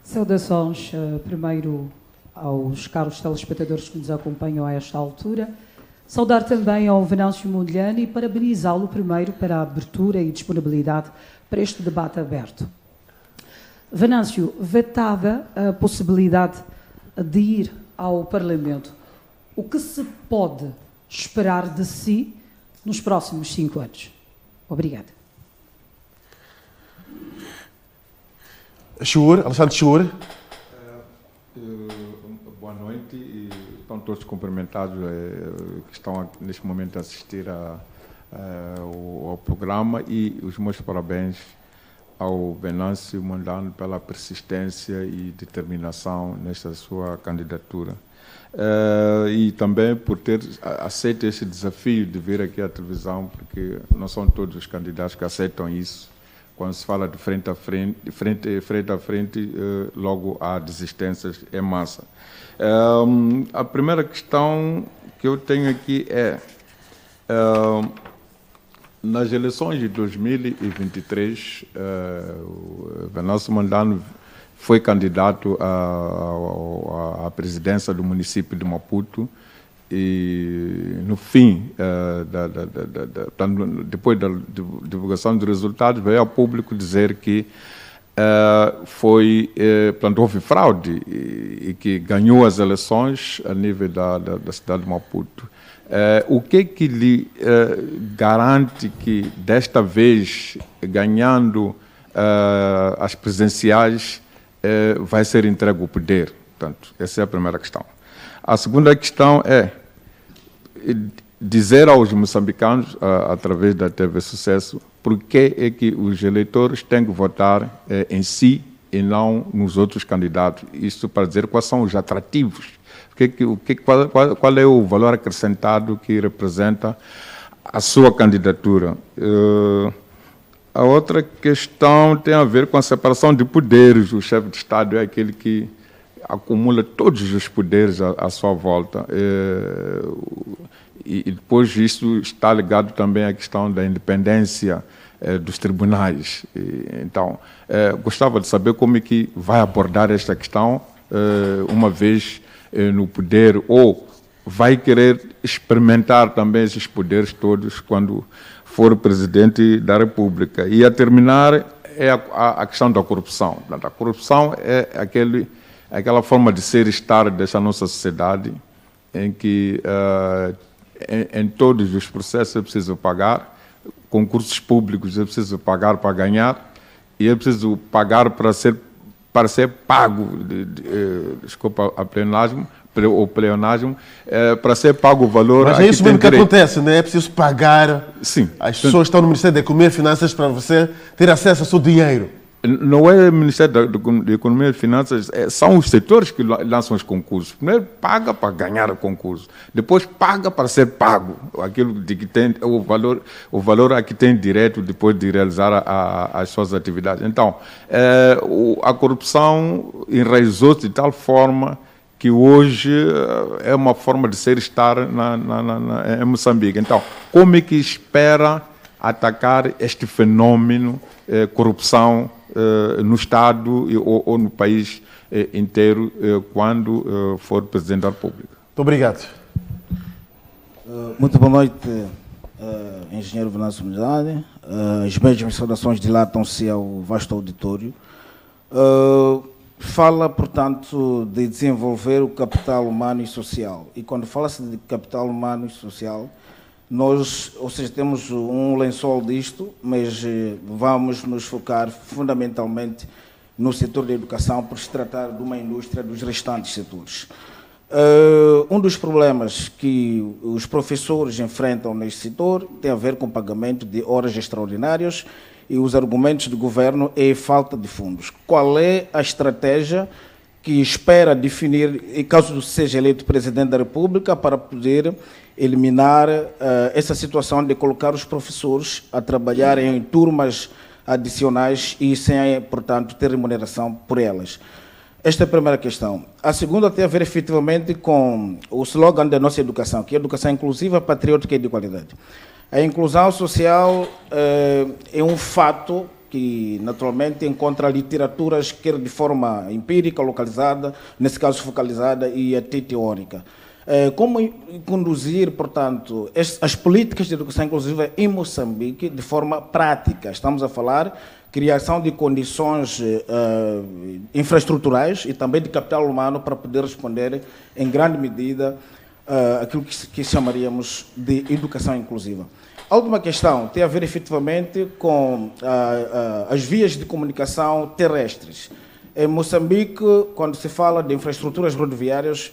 Saudações, primeiro aos caros telespectadores que nos acompanham a esta altura. Saudar também ao Venâncio Mondlane e parabenizá-lo primeiro para a abertura e disponibilidade para este debate aberto. Venâncio, vetada a possibilidade de ir ao Parlamento, o que se pode esperar de si nos próximos 5 anos? Obrigada. Alexandre Schur. Boa noite e estão todos cumprimentados que estão neste momento a assistir ao programa e os meus parabéns ao Venâncio Mondlane pela persistência e determinação nesta sua candidatura. E também por ter aceito este desafio de vir aqui à televisão, porque não são todos os candidatos que aceitam isso. Quando se fala de frente a frente, logo há desistências, é massa. A primeira questão que eu tenho aqui é, nas eleições de 2023, o Venâncio Mondlane foi candidato à presidência do município de Maputo e, no fim, depois da divulgação dos resultados, veio ao público dizer que houve fraude e que ganhou as eleições a nível da cidade de Maputo. O que lhe garante que, desta vez, ganhando as presidenciais, vai ser entregue o poder? Portanto, essa é a primeira questão. A segunda questão é dizer aos moçambicanos, através da TV Sucesso, por que é que os eleitores têm que votar em si e não nos outros candidatos. Isso para dizer quais são os atrativos, qual é o valor acrescentado que representa a sua candidatura. A outra questão tem a ver com a separação de poderes. O chefe de Estado é aquele que acumula todos os poderes à sua volta. E depois isso está ligado também à questão da independência dos tribunais. Então, gostava de saber como é que vai abordar esta questão, uma vez no poder, ou vai querer experimentar também esses poderes todos quando for presidente da República. E a terminar é a questão da corrupção. A corrupção é aquela forma de ser e estar dessa nossa sociedade em que em todos os processos é preciso pagar, concursos públicos é preciso pagar para ganhar e é preciso pagar para ser pago, desculpa a pleonasmo, para ser pago o valor. Mas é isso mesmo que acontece, né? É preciso pagar. Sim. As pessoas estão no Ministério da Economia e Finanças para você ter acesso ao seu dinheiro. Não é o Ministério da Economia e Finanças, são os setores que lançam os concursos. Primeiro paga para ganhar o concurso, depois paga para ser pago, aquilo de que tem o valor a que tem direito depois de realizar as suas atividades. Então, a corrupção enraizou-se de tal forma que hoje é uma forma de ser e estar em Moçambique. Então, como é que espera atacar este fenômeno, corrupção, no Estado ou no país inteiro, quando for Presidente da República? Muito obrigado. Muito boa noite, engenheiro Venâncio Mondlane. As mesmas saudações dilatam-se ao vasto auditório. Fala, portanto, de desenvolver o capital humano e social. E quando fala-se de capital humano e social, nós, ou seja, temos um lençol disto, mas vamos nos focar fundamentalmente no setor da educação, por se tratar de uma indústria dos restantes setores. Um dos problemas que os professores enfrentam neste setor tem a ver com o pagamento de horas extraordinárias e os argumentos do governo é a falta de fundos. Qual é a estratégia que espera definir, em caso seja eleito Presidente da República, para poder eliminar essa situação de colocar os professores a trabalhar em turmas adicionais e sem, portanto, ter remuneração por elas? Esta é a primeira questão. A segunda tem a ver efetivamente com o slogan da nossa educação, que é educação inclusiva, patriótica e de qualidade. A inclusão social é um fato que naturalmente encontra literaturas quer de forma empírica, localizada, nesse caso focalizada e até teórica. Como conduzir, portanto, as políticas de educação inclusiva em Moçambique de forma prática? Estamos a falar criação de condições infraestruturais e também de capital humano para poder responder em grande medida aquilo que chamaríamos de educação inclusiva. A última questão tem a ver efetivamente com as vias de comunicação terrestres. Em Moçambique, quando se fala de infraestruturas rodoviárias,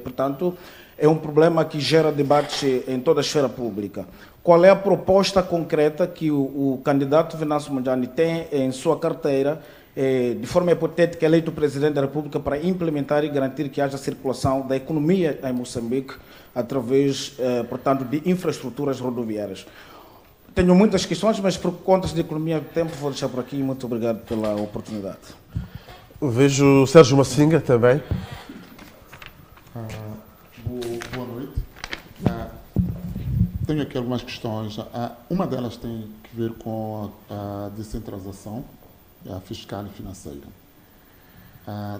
portanto, é um problema que gera debates em toda a esfera pública. Qual é a proposta concreta que o candidato Venâncio Mondlane tem em sua carteira, de forma hipotética, eleito presidente da República, para implementar e garantir que haja circulação da economia em Moçambique através, portanto, de infraestruturas rodoviárias? Tenho muitas questões, mas por contas de economia do tempo vou deixar por aqui. Muito obrigado pela oportunidade. Vejo o Sérgio Massinga também. Boa noite. Tenho aqui algumas questões. Uma delas tem que ver com a descentralização fiscal e financeira.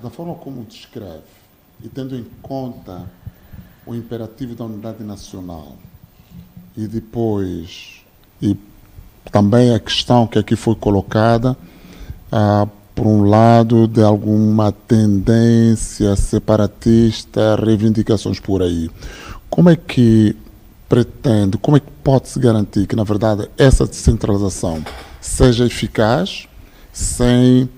Da forma como descreve, e tendo em conta o imperativo da unidade nacional, e depois, e também a questão que aqui foi colocada, por um lado, de alguma tendência separatista, reivindicações por aí. Como é que pretende, como é que pode-se garantir que, na verdade, essa descentralização seja eficaz, sem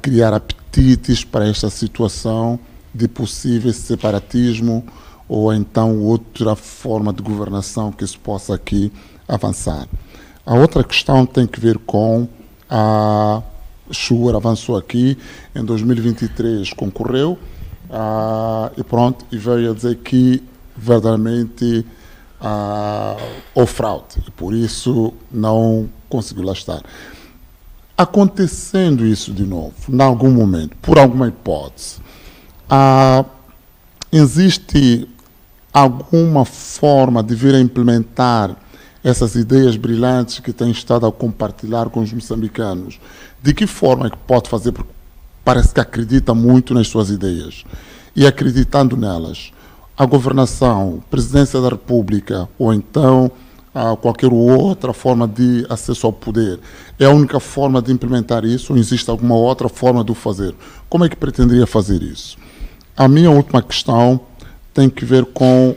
criar apetites para esta situação de possível separatismo ou então outra forma de governação que se possa aqui avançar? A outra questão tem que ver com Schur avançou aqui, em 2023 concorreu e pronto, e veio a dizer que verdadeiramente houve fraude, e por isso não conseguiu lá estar. Acontecendo isso de novo, em algum momento, por alguma hipótese, existe alguma forma de vir a implementar essas ideias brilhantes que tem estado a compartilhar com os moçambicanos? De que forma é que pode fazer? Porque parece que acredita muito nas suas ideias. E acreditando nelas, a governação, a presidência da República, ou então qualquer outra forma de acesso ao poder, é a única forma de implementar isso, ou existe alguma outra forma de o fazer? Como é que pretenderia fazer isso? A minha última questão tem que ver com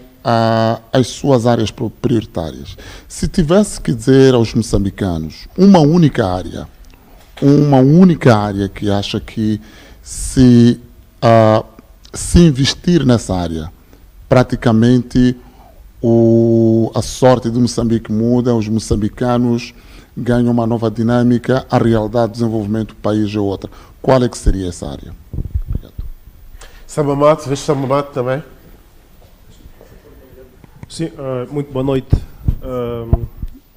as suas áreas prioritárias. Se tivesse que dizer aos moçambicanos uma única área que acha que se investir nessa área, praticamente a sorte de Moçambique muda, os moçambicanos ganham uma nova dinâmica, a realidade de desenvolvimento do país é outra. Qual é que seria essa área? Obrigado. Samba Mato, vejo Samba Mato também. Sim, muito boa noite,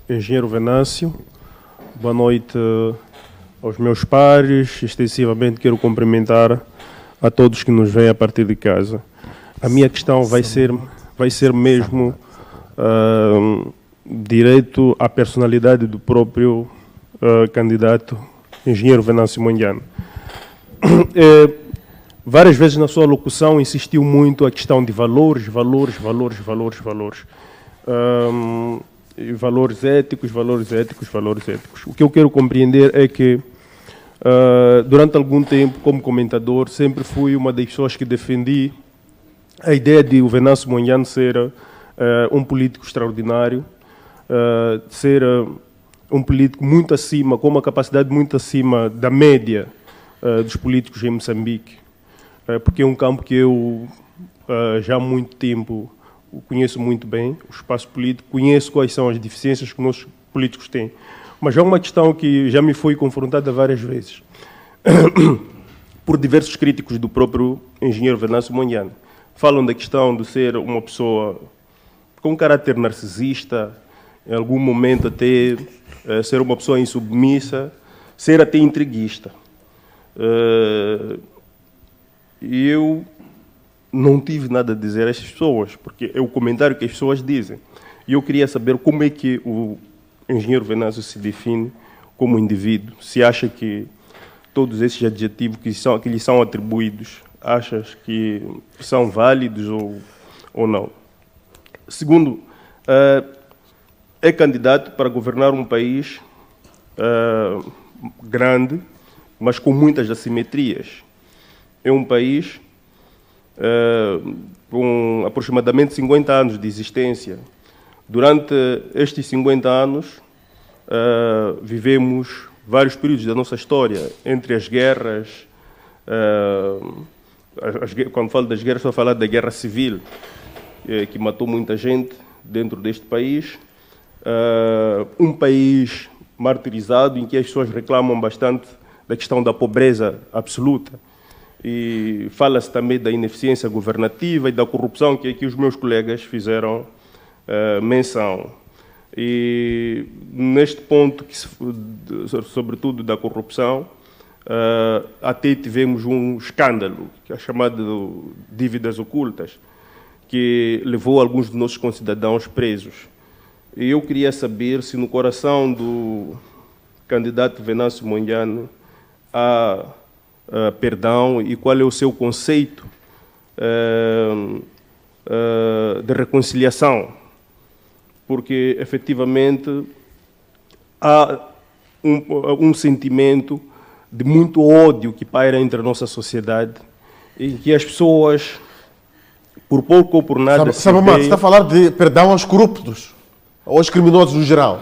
engenheiro Venâncio. Boa noite aos meus pares. Extensivamente quero cumprimentar a todos que nos veem a partir de casa. A minha questão vai ser mesmo direito à personalidade do próprio candidato, engenheiro Venâncio Mondlane. Várias vezes na sua locução insistiu muito a questão de valores. Valores éticos. O que eu quero compreender é que, durante algum tempo, como comentador, sempre fui uma das pessoas que defendi a ideia de o Venâncio Mondlane ser um político extraordinário, ser um político muito acima, com uma capacidade muito acima da média dos políticos em Moçambique, porque é um campo que eu já há muito tempo conheço muito bem, o espaço político, conheço quais são as deficiências que os nossos políticos têm. Mas há uma questão que já me foi confrontada várias vezes por diversos críticos do próprio engenheiro Venâncio Mondlane. Falam da questão de ser uma pessoa com caráter narcisista, em algum momento até ser uma pessoa insubmissa, ser até intriguista. E eu não tive nada a dizer a essas pessoas, porque é o comentário que as pessoas dizem. E eu queria saber como é que o engenheiro Venâncio se define como indivíduo, se acha que todos esses adjetivos que lhe são atribuídos, achas que são válidos ou não? Segundo, é candidato para governar um país grande, mas com muitas assimetrias. É um país com aproximadamente 50 anos de existência. Durante estes 50 anos, vivemos vários períodos da nossa história, entre as guerras, quando falo das guerras, estou a falar da guerra civil, que matou muita gente dentro deste país, um país martirizado, em que as pessoas reclamam bastante da questão da pobreza absoluta, e fala-se também da ineficiência governativa e da corrupção, que aqui os meus colegas fizeram menção. E neste ponto, sobretudo da corrupção, até tivemos um escândalo, que é chamado de dívidas ocultas, que levou alguns dos nossos concidadãos presos. E eu queria saber se no coração do candidato Venâncio Mondlane há perdão e qual é o seu conceito de reconciliação, porque efetivamente há um sentimento de muito ódio que paira entre a nossa sociedade, em que as pessoas, por pouco ou por nada... Sabe, Mato, você está a falar de perdão aos corruptos, ou aos criminosos no geral?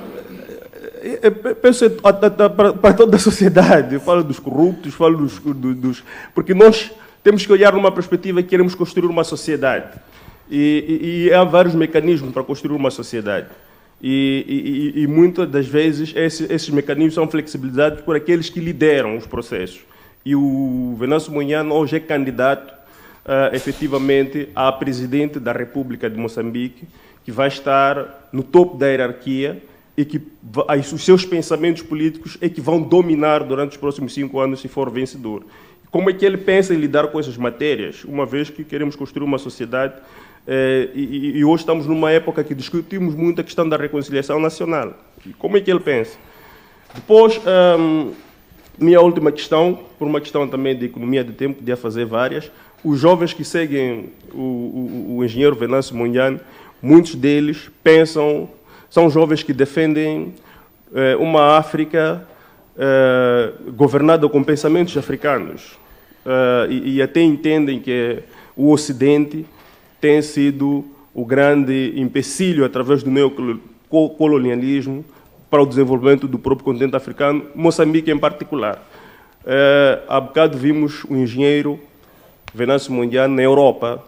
Eu penso para toda a sociedade. Eu falo dos corruptos, falo dos... Porque nós temos que olhar numa perspectiva que queremos construir uma sociedade. E há vários mecanismos para construir uma sociedade. E muitas das vezes esses mecanismos são flexibilizados por aqueles que lideram os processos. E o Venâncio Mondlane hoje é candidato, efetivamente, a presidente da República de Moçambique, que vai estar no topo da hierarquia e que os seus pensamentos políticos é que vão dominar durante os próximos 5 anos se for vencedor. Como é que ele pensa em lidar com essas matérias, uma vez que queremos construir uma sociedade e hoje estamos numa época que discutimos muito a questão da reconciliação nacional. Como é que ele pensa? Depois, minha última questão, por uma questão também de economia de tempo, podia fazer várias. Os jovens que seguem o engenheiro Venâncio Mondlane, muitos deles são jovens que defendem uma África governada com pensamentos africanos e até entendem que o Ocidente tem sido o grande empecilho, através do neocolonialismo, para o desenvolvimento do próprio continente africano, Moçambique em particular. Há bocado vimos o engenheiro Venâncio Mondlane na Europa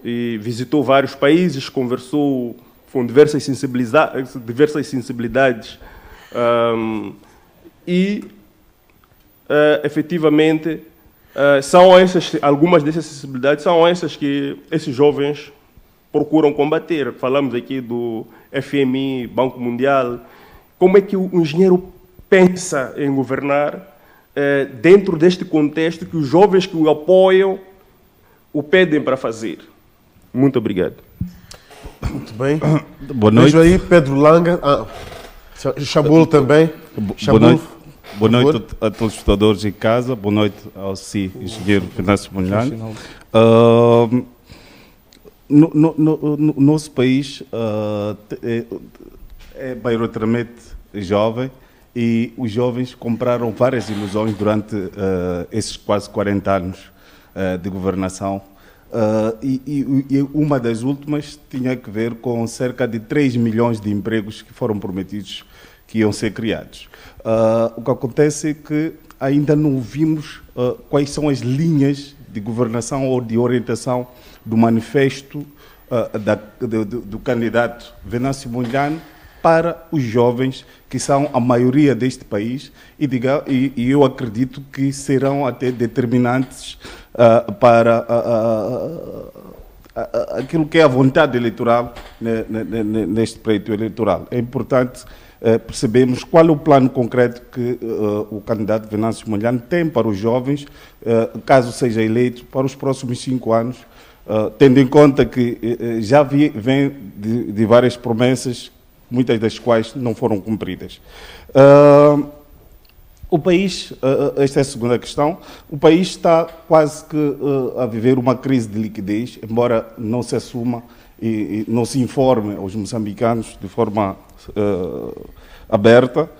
e visitou vários países, conversou com diversas sensibilidades efetivamente, algumas dessas sensibilidades são essas que esses jovens procuram combater. Falamos aqui do FMI, Banco Mundial. Como é que o engenheiro pensa em governar dentro deste contexto que os jovens que o apoiam o pedem para fazer? Muito obrigado. Muito bem. Boa noite. Vejo aí Pedro Langa. Chabulo também. Boa noite a todos os espectadores em casa. Boa noite ao engenheiro Venâncio Mondlane. No nosso país é maioritariamente jovem e os jovens compraram várias ilusões durante esses quase 40 anos de governação. E uma das últimas tinha que ver com cerca de 3 milhões de empregos que foram prometidos que iam ser criados. O que acontece é que ainda não vimos quais são as linhas de governação ou de orientação do manifesto do candidato Venâncio Mondlane para os jovens, que são a maioria deste país, e eu acredito que serão até determinantes para aquilo que é a vontade eleitoral neste pleito eleitoral. É importante percebermos qual é o plano concreto que o candidato Venâncio Mondlane tem para os jovens, caso seja eleito, para os próximos 5 anos, tendo em conta que já vem de várias promessas, muitas das quais não foram cumpridas. O país, esta é a segunda questão, o país está quase que a viver uma crise de liquidez, embora não se assuma e não se informe aos moçambicanos de forma aberta.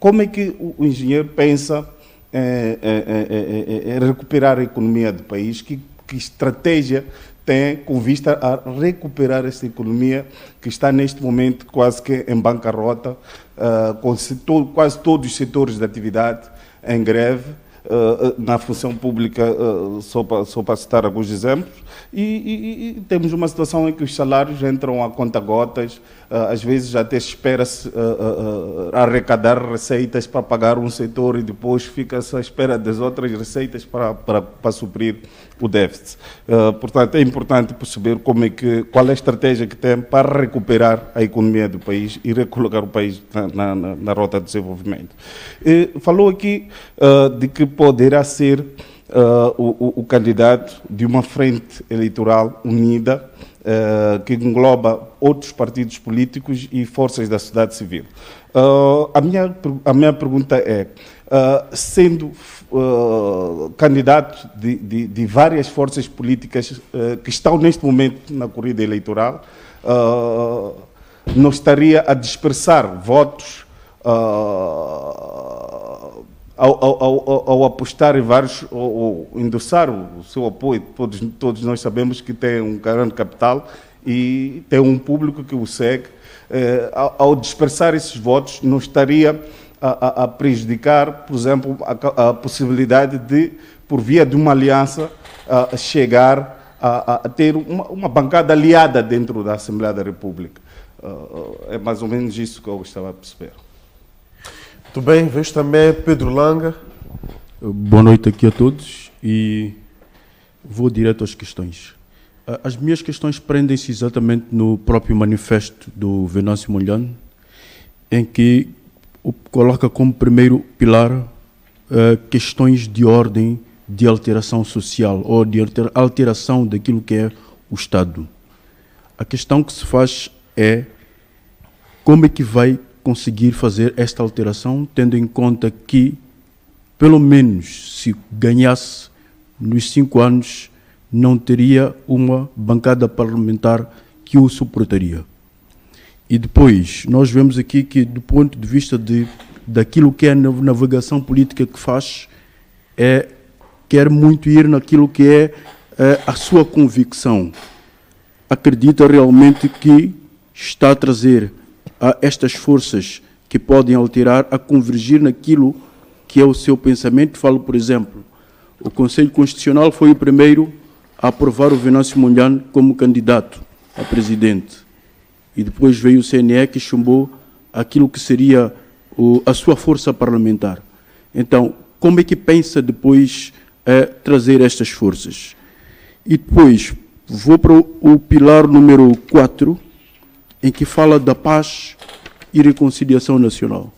Como é que o engenheiro pensa em recuperar a economia do país? Que estratégia tem com vista a recuperar esta economia que está neste momento quase que em bancarrota, com quase todos os setores de atividade em greve, na função pública, só para citar alguns exemplos, e temos uma situação em que os salários entram a conta-gotas, às vezes até espera-se arrecadar receitas para pagar um setor e depois fica-se à espera das outras receitas para suprir o déficit. Portanto, é importante perceber qual é a estratégia que tem para recuperar a economia do país e recolocar o país na rota de desenvolvimento. Falou aqui de que poderá ser o candidato de uma frente eleitoral unida que engloba outros partidos políticos e forças da sociedade civil. A minha pergunta é, sendo candidato de várias forças políticas que estão neste momento na corrida eleitoral, não estaria a dispersar votos ao apostar em vários, ou endossar o seu apoio? Todos nós sabemos que tem um grande capital e tem um público que o segue. Ao dispersar esses votos, não estaria a prejudicar, por exemplo, a possibilidade de, por via de uma aliança, chegar a ter uma bancada aliada dentro da Assembleia da República? É mais ou menos isso que eu gostava de perceber. Muito bem, vejo também Pedro Langa. Boa noite aqui a todos e vou direto às questões. As minhas questões prendem-se exatamente no próprio manifesto do Venâncio Mondlane, em que coloca como primeiro pilar questões de ordem de alteração social ou de alteração daquilo que é o Estado. A questão que se faz é como é que vai conseguir fazer esta alteração, tendo em conta que, pelo menos, se ganhasse nos 5 anos, não teria uma bancada parlamentar que o suportaria. E depois, nós vemos aqui que, do ponto de vista daquilo que é a navegação política que faz, quer muito ir naquilo que é a sua convicção. Acredita realmente que está a trazer a estas forças que podem alterar a convergir naquilo que é o seu pensamento. Falo, por exemplo, o Conselho Constitucional foi o primeiro a aprovar o Venâncio Mondlane como candidato a presidente. E depois veio o CNE que chumbou aquilo que seria a sua força parlamentar. Então, como é que pensa depois trazer estas forças? E depois, vou para o pilar número 4, em que fala da paz e reconciliação nacional.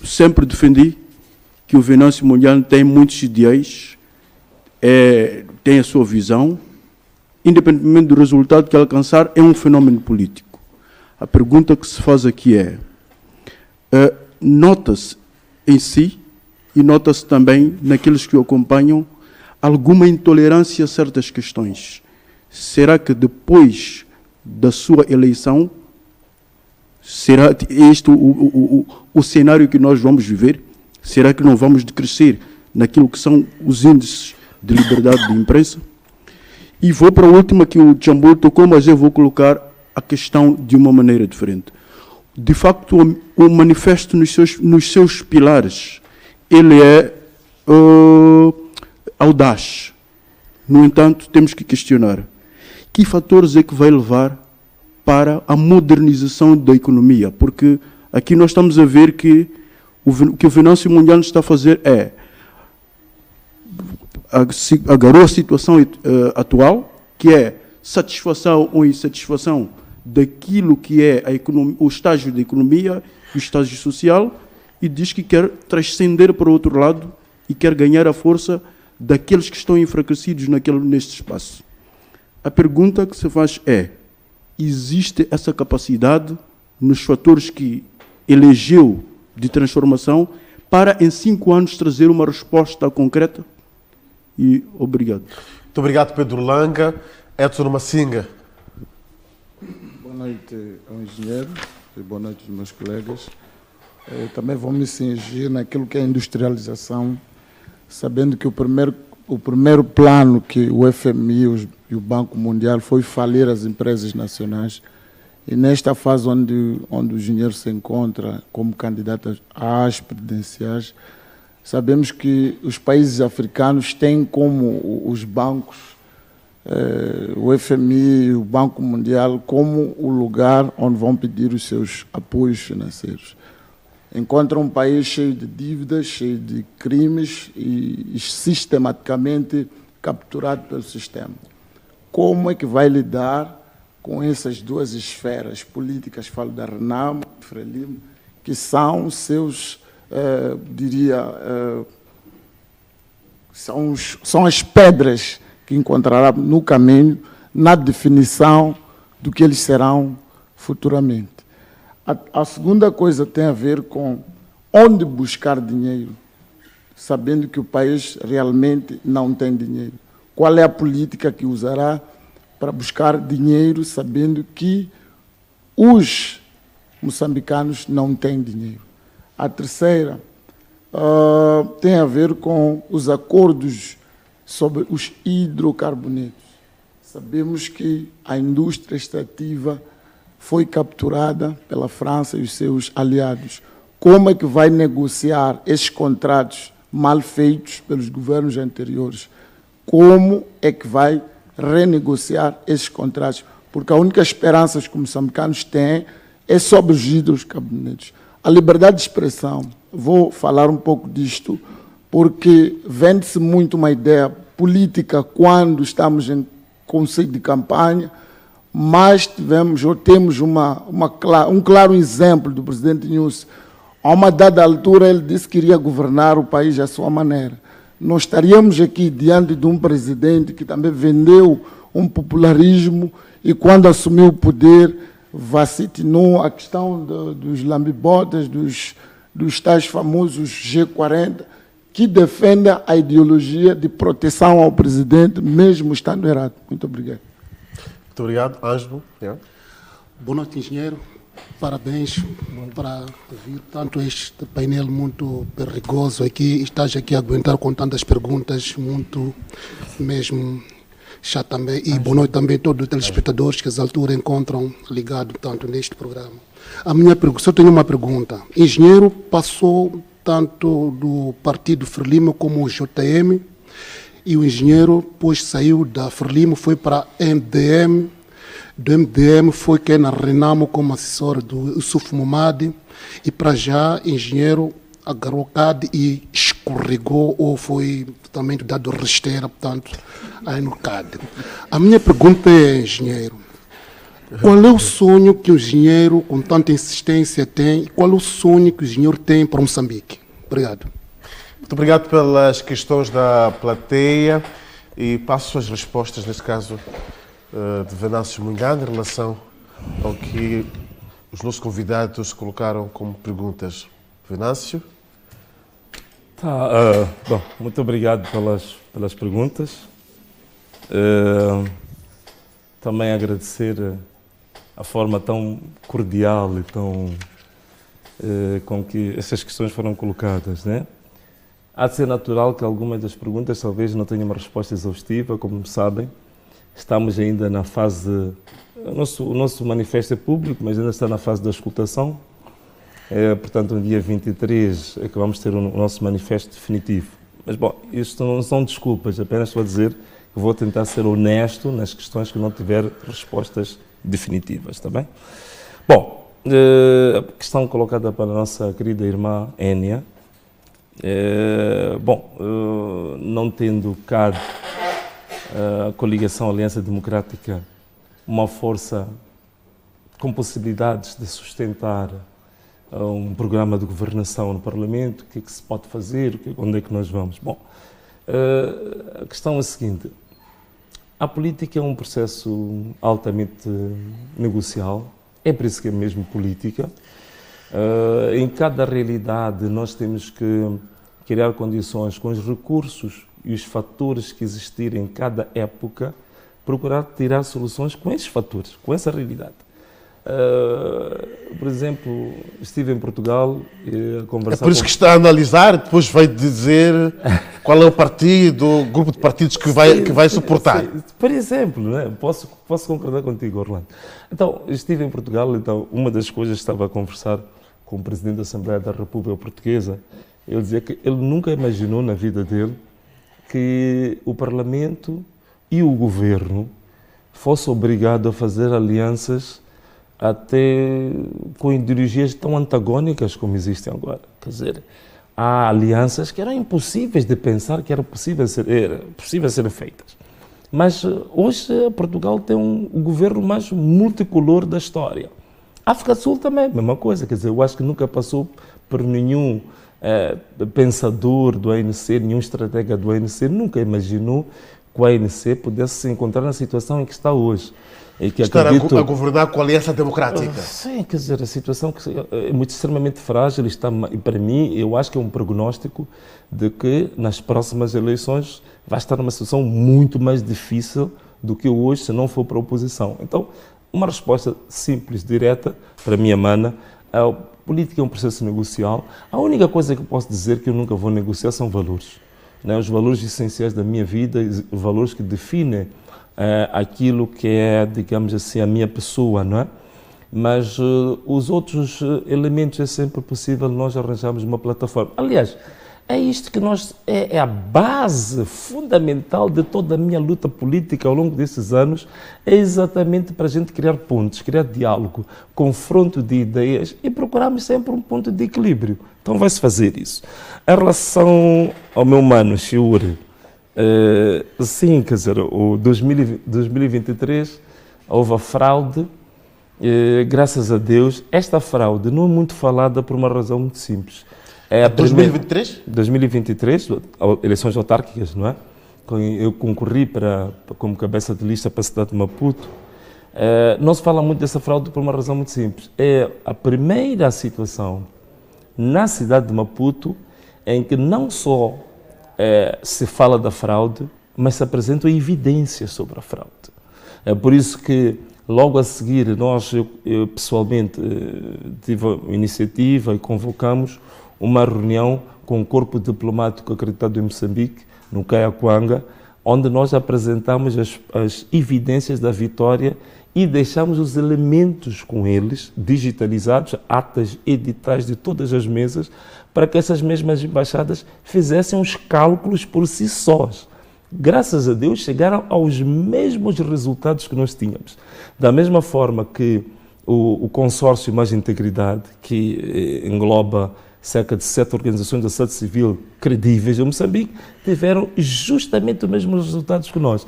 Sempre defendi que o Venâncio Mondlane tem muitos ideais, tem a sua visão, independentemente do resultado que alcançar, é um fenómeno político. A pergunta que se faz aqui nota-se em si e nota-se também naqueles que o acompanham alguma intolerância a certas questões. Será que depois da sua eleição será este o cenário que nós vamos viver? Será que não vamos decrescer naquilo que são os índices de liberdade de imprensa? E vou para a última que o Tchambou tocou, mas eu vou colocar a questão de uma maneira diferente. De facto, o manifesto nos seus pilares, ele é audaz. No entanto, temos que questionar que fatores é que vai levar para a modernização da economia, porque aqui nós estamos a ver que o que o Venâncio Mondlane está a fazer agarrou a situação atual, que é satisfação ou insatisfação daquilo que é o estágio da economia e o estágio social, e diz que quer transcender para o outro lado e quer ganhar a força daqueles que estão enfraquecidos neste espaço. A pergunta que se faz existe essa capacidade nos fatores que elegeu de transformação para, em 5 anos, trazer uma resposta concreta? E obrigado. Muito obrigado, Pedro Langa. Edson Massinga. Boa noite ao engenheiro e boa noite aos meus colegas. Eu também vou me cingir naquilo que é a industrialização, sabendo que o primeiro plano que o FMI e o Banco Mundial foi falir as empresas nacionais. E nesta fase onde o engenheiro se encontra como candidato às presidenciais, sabemos que os países africanos têm como os bancos, o FMI e o Banco Mundial, como o lugar onde vão pedir os seus apoios financeiros. Encontra um país cheio de dívidas, cheio de crimes e sistematicamente capturado pelo sistema. Como é que vai lidar com essas duas esferas políticas, falo da Renamo e Frelimo, que são seus, são as pedras que encontrará no caminho, na definição do que eles serão futuramente. A segunda coisa tem a ver com onde buscar dinheiro, sabendo que o país realmente não tem dinheiro. Qual é a política que usará para buscar dinheiro, sabendo que os moçambicanos não têm dinheiro? A terceira tem a ver com os acordos sobre os hidrocarbonetos. Sabemos que a indústria extrativa foi capturada pela França e os seus aliados. Como é que vai negociar esses contratos mal feitos pelos governos anteriores? Como é que vai renegociar esses contratos? Porque a única esperança que os moçambicanos têm é sobre os hidrocarbonetos. A liberdade de expressão, vou falar um pouco disto, porque vende-se muito uma ideia política quando estamos em conselho de campanha, mas temos um claro exemplo do presidente Nyusi. A uma dada altura ele disse que iria governar o país à sua maneira. Nós estaríamos aqui diante de um presidente que também vendeu um popularismo e quando assumiu o poder vacitinou a questão dos lambibotas, dos tais famosos G40, que defendem a ideologia de proteção ao presidente, mesmo estando errado. Muito obrigado. Muito obrigado. Ângelo. Boa noite, engenheiro. Parabéns para vir tanto este painel muito perigoso aqui. Estás aqui a aguentar com tantas perguntas, muito mesmo chato também. E boa noite também a todos os telespectadores que às alturas encontram ligados tanto neste programa. A minha pergunta, só tenho uma pergunta. Engenheiro passou tanto do partido Frelimo como o JM, e o engenheiro depois saiu da Frelimo, foi para a MDM, do MDM foi que na Renamo como assessor do Yusuf Momadi, e para já engenheiro agarrou CAD e escorregou ou foi totalmente dado rasteira, portanto, aí no CAD. A minha pergunta é, engenheiro, qual é o sonho que o engenheiro, com tanta insistência, tem? Qual é o sonho que o engenheiro tem para Moçambique? Obrigado. Muito obrigado pelas questões da plateia e passo as respostas, neste caso, de Venâncio Munhã, em relação ao que os nossos convidados colocaram como perguntas. Venâncio? Bom, muito obrigado pelas perguntas. Também agradecer a forma tão cordial e tão com que essas questões foram colocadas, né? Há de ser natural que algumas das perguntas talvez não tenham uma resposta exaustiva, como sabem. Estamos ainda na fase... O nosso manifesto é público, mas ainda está na fase da escutação. Portanto, no dia 23 é que vamos ter o nosso manifesto definitivo. Mas, bom, isto não são desculpas, apenas estou a dizer que vou tentar ser honesto nas questões que não tiver respostas definitivas, está bem? Bom, a questão colocada para a nossa querida irmã Énia, não tendo CAD, a coligação Aliança Democrática, uma força com possibilidades de sustentar um programa de governação no Parlamento, o que é que se pode fazer, onde é que nós vamos? Bom, a questão é a seguinte, a política é um processo altamente negocial, é por isso que é mesmo política. Em cada realidade nós temos que criar condições com os recursos e os fatores que existirem em cada época, procurar tirar soluções com esses fatores, com essa realidade. Por exemplo, estive em Portugal a conversar. É por isso que está a analisar, depois vai dizer qual é o partido, o grupo de partidos que vai suportar. Sim. Por exemplo, né? Posso concordar contigo, Orlando. Então, estive em Portugal, então uma das coisas que estava a conversar com o Presidente da Assembleia da República Portuguesa, ele dizia que ele nunca imaginou na vida dele que o Parlamento e o Governo fossem obrigados a fazer alianças até com ideologias tão antagónicas como existem agora. Quer dizer, há alianças que eram impossíveis de pensar que era possível serem feitas. Mas hoje Portugal tem o governo mais multicolor da história. A África do Sul também, mesma coisa. Quer dizer, eu acho que nunca passou por nenhum pensador do ANC, nenhum estratega do ANC, nunca imaginou que o ANC pudesse se encontrar na situação em que está hoje. Estar a governar com a Aliança Democrática. Sim, quer dizer, a situação é muito extremamente frágil e para mim, eu acho que é um prognóstico de que nas próximas eleições vai estar numa situação muito mais difícil do que hoje, se não for para a oposição. Então, uma resposta simples, direta, para mim, mana, a política é um processo negocial. A única coisa que eu posso dizer que eu nunca vou negociar são valores. Né? Os valores essenciais da minha vida, os valores que definem aquilo que é, digamos assim, a minha pessoa, não é? Mas os outros elementos é sempre possível nós arranjarmos uma plataforma. Aliás, é isto que é a base fundamental de toda a minha luta política ao longo desses anos, é exatamente para a gente criar pontos, criar diálogo, confronto de ideias e procurarmos sempre um ponto de equilíbrio. Então vai-se fazer isso. Em relação ao meu mano, Chiuri, sim, quer dizer, o 2023 houve a fraude, graças a Deus. Esta fraude não é muito falada por uma razão muito simples. É 2023? 2023, eleições autárquicas, não é? Eu concorri como cabeça de lista para a cidade de Maputo. Não se fala muito dessa fraude por uma razão muito simples. É a primeira situação na cidade de Maputo em que não só se fala da fraude, mas se apresentam evidências sobre a fraude. É por isso que, logo a seguir, eu pessoalmente tive a iniciativa e convocamos uma reunião com o corpo diplomático acreditado em Moçambique, no Caiacuanga, onde nós apresentamos as evidências da vitória e deixamos os elementos com eles, digitalizados, atas editais de todas as mesas, para que essas mesmas embaixadas fizessem os cálculos por si sós. Graças a Deus chegaram aos mesmos resultados que nós tínhamos. Da mesma forma que o consórcio Mais Integridade, que engloba cerca de 7 organizações da sociedade civil credíveis em Moçambique, tiveram justamente os mesmos resultados que nós.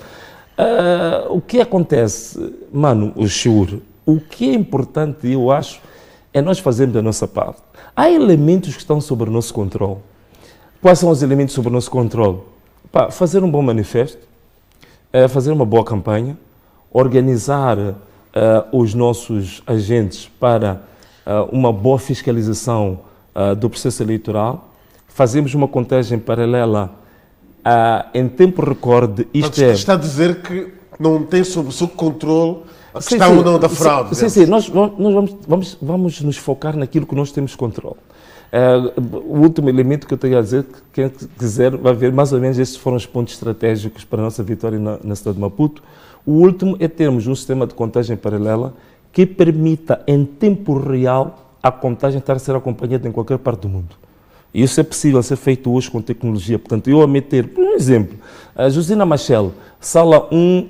O que acontece, mano, o Chiuri, o que é importante, eu acho, é nós fazermos a nossa parte. Há elementos que estão sob o nosso controle. Quais são os elementos sob o nosso controle? Fazer um bom manifesto, fazer uma boa campanha, organizar os nossos agentes para uma boa fiscalização do processo eleitoral, fazemos uma contagem paralela em tempo recorde. Está a dizer que não tem sob o seu controle a questão ou não da fraude. Sim, nós vamos nos focar naquilo que nós temos controle. O último elemento que eu tenho a dizer, quem quiser vai ver mais ou menos esses foram os pontos estratégicos para a nossa vitória na cidade de Maputo. O último é termos um sistema de contagem paralela que permita em tempo real a contagem estar a ser acompanhada em qualquer parte do mundo. E isso é possível ser feito hoje com tecnologia. Portanto, eu a meter, por exemplo, a Josina Machel, sala 1,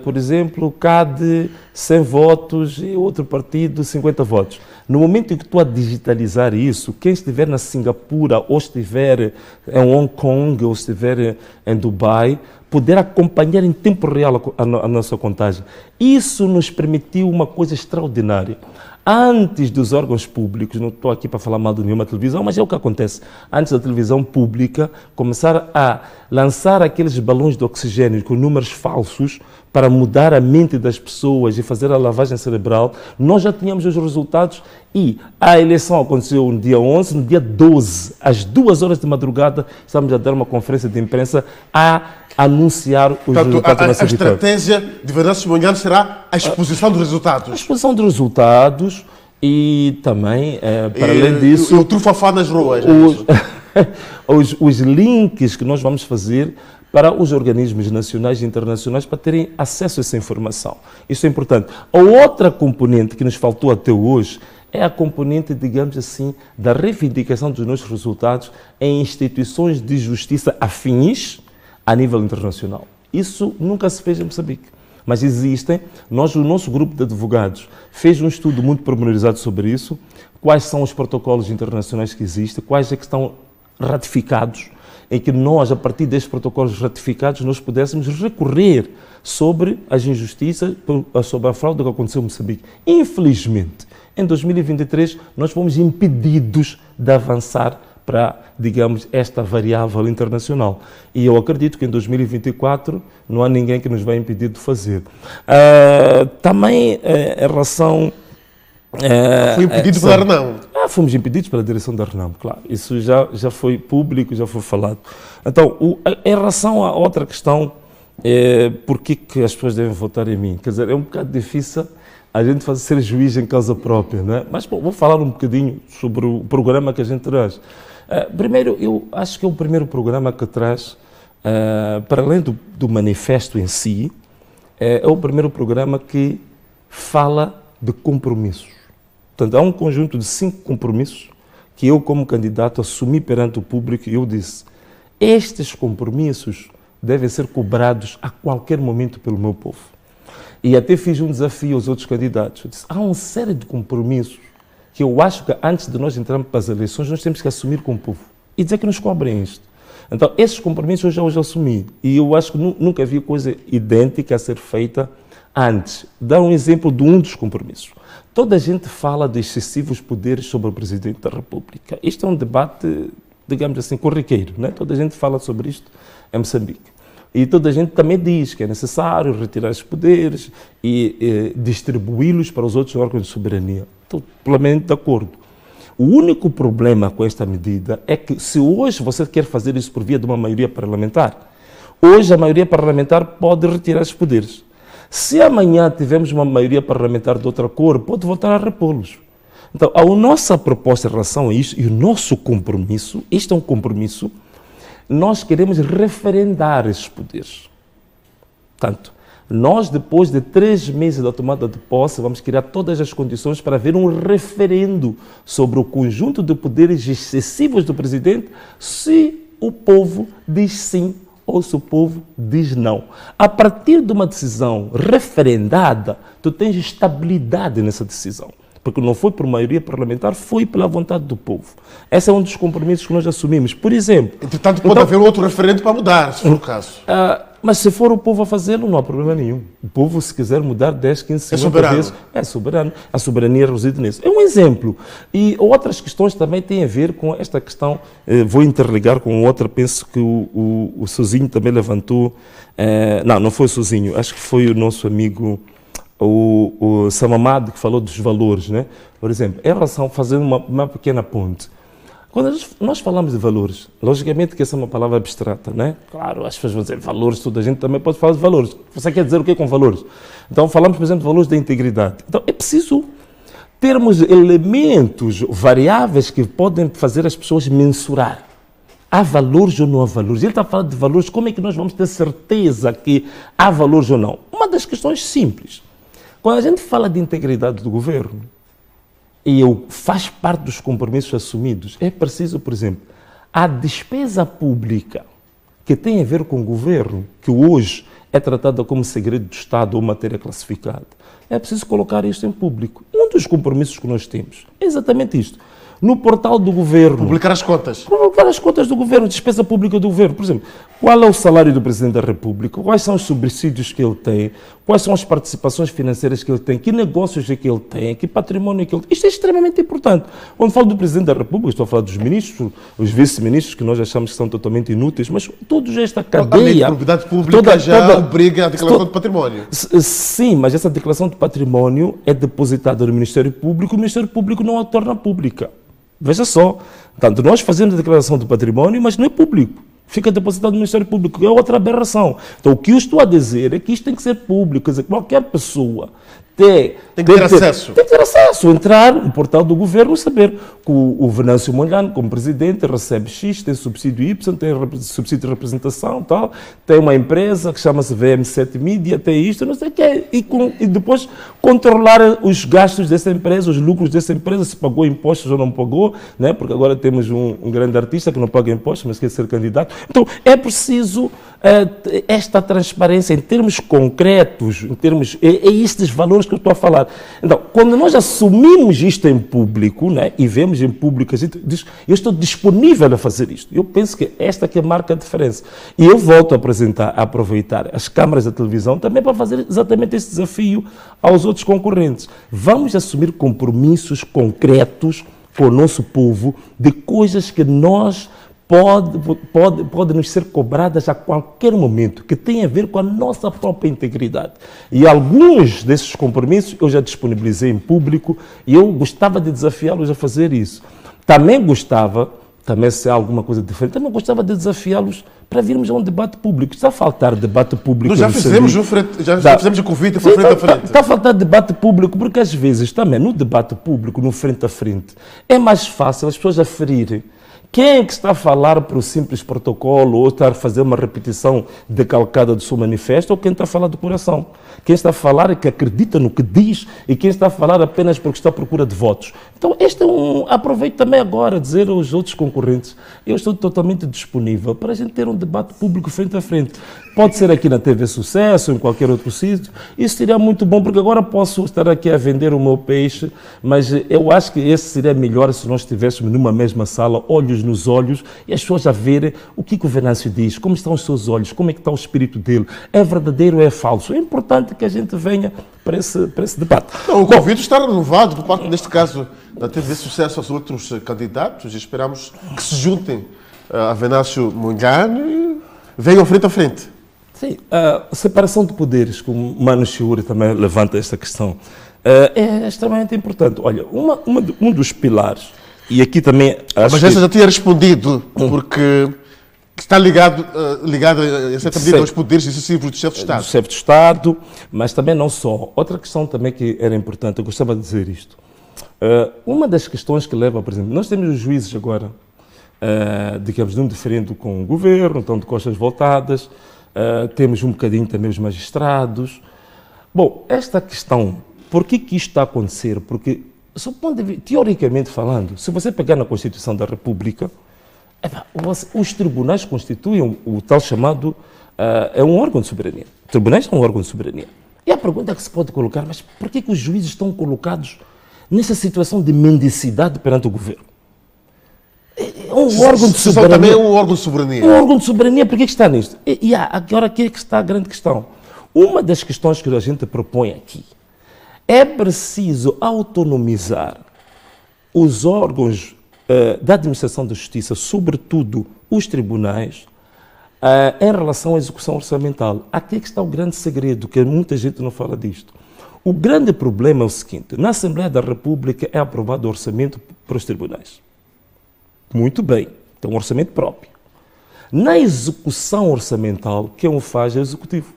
por exemplo, CAD 100 votos e outro partido 50 votos. No momento em que estou a digitalizar isso, quem estiver na Singapura, ou estiver em Hong Kong, ou estiver em Dubai, poder acompanhar em tempo real a nossa contagem. Isso nos permitiu uma coisa extraordinária. Antes dos órgãos públicos, não estou aqui para falar mal de nenhuma televisão, mas é o que acontece. Antes da televisão pública começar a lançar aqueles balões de oxigênio com números falsos para mudar a mente das pessoas e fazer a lavagem cerebral, nós já tínhamos os resultados E a eleição aconteceu no dia 11, no dia 12, às 2 horas de madrugada, estamos a dar uma conferência de imprensa a anunciar os resultados da nossa vitória. A estratégia de Venâncio Mondlane será a exposição dos resultados? A exposição dos resultados e também, para além disso... E o trufafá nas ruas? Os links que nós vamos fazer para os organismos nacionais e internacionais para terem acesso a essa informação. Isso é importante. A outra componente que nos faltou até hoje é a componente, digamos assim, da reivindicação dos nossos resultados em instituições de justiça afins a nível internacional. Isso nunca se fez em Moçambique, mas existem. O nosso grupo de advogados fez um estudo muito pormenorizado sobre isso, quais são os protocolos internacionais que existem, quais é que estão ratificados, em que nós, a partir destes protocolos ratificados, nós pudéssemos recorrer sobre as injustiças, sobre a fraude que aconteceu em Moçambique. Infelizmente, em 2023, nós fomos impedidos de avançar para, digamos, esta variável internacional. E eu acredito que em 2024 não há ninguém que nos vai impedir de fazer. Também, em relação... Foi impedido pela RENAM? Fomos impedidos pela direção da RENAM, claro. Isso já foi público, já foi falado. Então, em relação a outra questão, por que as pessoas devem votar em mim? Quer dizer, é um bocado difícil a gente ser juiz em causa própria, não é? Mas vou falar um bocadinho sobre o programa que a gente traz. Primeiro, eu acho que é o primeiro programa que traz, para além do manifesto em si, é o primeiro programa que fala de compromissos. Portanto, há um conjunto de 5 compromissos que eu, como candidato, assumi perante o público e eu disse: estes compromissos devem ser cobrados a qualquer momento pelo meu povo. E até fiz um desafio aos outros candidatos. Eu disse: há uma série de compromissos que eu acho que antes de nós entrarmos para as eleições, nós temos que assumir com o povo e dizer que nos cobrem isto. Então, esses compromissos eu já assumi e eu acho que nunca havia coisa idêntica a ser feita antes. Dar um exemplo de um dos compromissos. Toda a gente fala de excessivos poderes sobre o Presidente da República. Isto é um debate, digamos assim, corriqueiro, né? Toda a gente fala sobre isto em Moçambique. E toda a gente também diz que é necessário retirar esses poderes e distribuí-los para os outros órgãos de soberania. Estou plenamente de acordo. O único problema com esta medida é que, se hoje você quer fazer isso por via de uma maioria parlamentar, hoje a maioria parlamentar pode retirar esses poderes. Se amanhã tivermos uma maioria parlamentar de outra cor, pode voltar a repô-los. Então, a nossa proposta em relação a isso e o nosso compromisso, este é um compromisso, nós queremos referendar esses poderes. Portanto, nós, depois de 3 meses da tomada de posse, vamos criar todas as condições para haver um referendo sobre o conjunto de poderes excessivos do Presidente, se o povo diz sim ou se o povo diz não. A partir de uma decisão referendada, tu tens estabilidade nessa decisão. Porque não foi por maioria parlamentar, foi pela vontade do povo. Esse é um dos compromissos que nós assumimos. Por exemplo... Entretanto, pode haver outro referendo para mudar, se for o caso. Mas se for o povo a fazê-lo, não há problema nenhum. O povo, se quiser mudar 10, 15, 50 vezes, é soberano. A soberania reside nisso. É um exemplo. E outras questões também têm a ver com esta questão. Vou interligar com outra, penso que o Sozinho também levantou. Não foi o Sozinho, acho que foi o nosso amigo, o Samamad, que falou dos valores, né? Por exemplo, em relação, fazendo uma pequena ponte. Quando nós falamos de valores, logicamente que essa é uma palavra abstrata, né? Claro, as pessoas vão dizer valores, toda a gente também pode falar de valores. Você quer dizer o que é com valores? Então, falamos, por exemplo, de valores da integridade. Então, é preciso termos elementos, variáveis que podem fazer as pessoas mensurar. Há valores ou não há valores? Ele está falando de valores, como é que nós vamos ter certeza que há valores ou não? Uma das questões simples. Quando a gente fala de integridade do governo, e faz parte dos compromissos assumidos, é preciso, por exemplo, a despesa pública que tem a ver com o governo, que hoje é tratada como segredo de Estado ou matéria classificada, é preciso colocar isto em público. Um dos compromissos que nós temos é exatamente isto. No portal do governo... Publicar as contas. Publicar as contas do governo, despesa pública do governo. Por exemplo, Qual é o salário do Presidente da República? Quais são os subsídios que ele tem? Quais são as participações financeiras que ele tem? Que negócios é que ele tem? Que património é que ele tem? Isto é extremamente importante. Quando falo do Presidente da República, estou a falar dos ministros, os vice-ministros, que nós achamos que são totalmente inúteis, mas todos esta cadeia... A propriedade pública já obriga a declaração de património. Sim, mas essa declaração de património é depositada no Ministério Público, o Ministério Público não a torna pública. Veja só, portanto, nós fazemos a declaração de património, mas não é público. Fica depositado no Ministério Público, é outra aberração. Então, o que eu estou a dizer é que isto tem que ser público, quer dizer, qualquer pessoa tem que ter acesso, entrar no portal do governo e saber que o Venâncio Mondlane, como presidente, recebe X, tem subsídio Y, tem subsídio de representação, tal, tem uma empresa que chama-se VM7 Media, tem isto, não sei o que, e depois controlar os gastos dessa empresa, os lucros dessa empresa, se pagou impostos ou não pagou, né? Porque agora temos um grande artista que não paga impostos, mas quer ser candidato. Então, é preciso esta transparência em termos concretos, em termos, é estes valores que eu estou a falar. Então, quando nós assumimos isto em público, né, e vemos em público, a gente diz, eu estou disponível a fazer isto. Eu penso que esta que marca a diferença. E eu volto a aproveitar as câmaras da televisão também para fazer exatamente esse desafio aos outros concorrentes. Vamos assumir compromissos concretos com o nosso povo de coisas que nós podem nos ser cobradas a qualquer momento, que tem a ver com a nossa própria integridade. E alguns desses compromissos eu já disponibilizei em público e eu gostava de desafiá-los a fazer isso. Também se há alguma coisa diferente, também gostava de desafiá-los para virmos a um debate público. Está a faltar debate público. Nós já fizemos o convite para frente a frente. Está a faltar debate público, porque às vezes também no debate público, no frente a frente, é mais fácil as pessoas aferirem quem é que está a falar para o simples protocolo ou está a fazer uma repetição decalcada do seu manifesto ou quem está a falar do coração. Quem está a falar é que acredita no que diz e quem está a falar apenas porque está à procura de votos. Então, aproveito também agora a dizer aos outros concorrentes, eu estou totalmente disponível para a gente ter um debate público frente a frente. Pode ser aqui na TV Sucesso, em qualquer outro sítio. Isso seria muito bom, porque agora posso estar aqui a vender o meu peixe, mas eu acho que esse seria melhor se nós estivéssemos numa mesma sala, olhos nos olhos, e as pessoas a verem o que o Venâncio diz, como estão os seus olhos, como é que está o espírito dele, é verdadeiro ou é falso. É importante que a gente venha para esse debate. Não, o convite está renovado por parte, neste caso, da TV Sucesso aos outros candidatos e esperamos que se juntem a Venâncio Mondlane e venham frente a frente. Sim, a separação de poderes, como Mano Chiuri também levanta esta questão, é extremamente importante. Olha, um dos pilares, e aqui também... Mas essa já tinha respondido, porque está ligado em certa medida aos poderes decisivos do chefe de Estado. Do chefe de Estado, mas também não só. Outra questão também que era importante, eu gostava de dizer isto. Uma das questões que leva, por exemplo, nós temos os juízes agora, digamos, de um diferente com o governo, estão de costas voltadas, temos um bocadinho também os magistrados. Bom, esta questão, por que isto está a acontecer? Porque, teoricamente falando, se você pegar na Constituição da República, os tribunais constituem o tal chamado, é um órgão de soberania. Os tribunais são um órgão de soberania. E a pergunta que se pode colocar, mas por que os juízes estão colocados nessa situação de mendicidade perante o governo? É um órgão de soberania. Também é um órgão de soberania. Um órgão de soberania, por que está nisto? E agora aqui é que está a grande questão. Uma das questões que a gente propõe aqui é preciso autonomizar os órgãos da administração da justiça, sobretudo os tribunais, em relação à execução orçamental. Aqui é que está o grande segredo, que muita gente não fala disto. O grande problema é o seguinte: na Assembleia da República é aprovado o orçamento para os tribunais. Muito bem, tem um orçamento próprio. Na execução orçamental, quem o faz é o Executivo.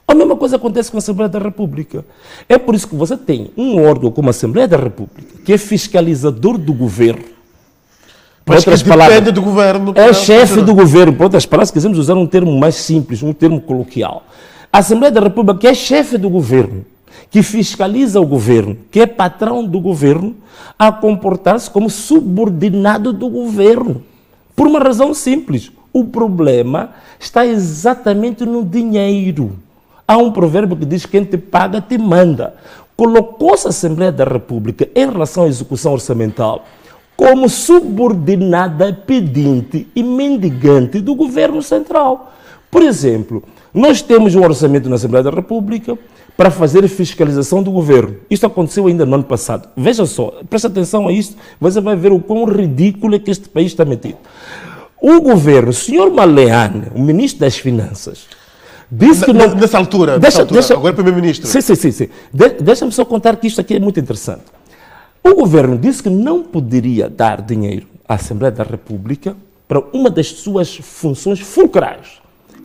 A mesma coisa acontece com a Assembleia da República. É por isso que você tem um órgão como a Assembleia da República, que é fiscalizador do governo. Mas que depende do governo. É chefe do governo. Por outras palavras, quisermos usar um termo mais simples, um termo coloquial. A Assembleia da República, que é chefe do governo, que fiscaliza o governo, que é patrão do governo, a comportar-se como subordinado do governo. Por uma razão simples. O problema está exatamente no dinheiro. Há um provérbio que diz que quem te paga te manda. Colocou-se a Assembleia da República em relação à execução orçamental como subordinada, pedinte e mendigante do governo central. Por exemplo, nós temos um orçamento na Assembleia da República para fazer fiscalização do governo. Isto aconteceu ainda no ano passado. Veja só, presta atenção a isto, você vai ver o quão ridículo é que este país está metido. O governo, o senhor Maleane, o ministro das Finanças, disse que não... Nessa altura, agora é primeiro-ministro. Sim. Deixa-me só contar que isto aqui é muito interessante. O governo disse que não poderia dar dinheiro à Assembleia da República para uma das suas funções fulcrais,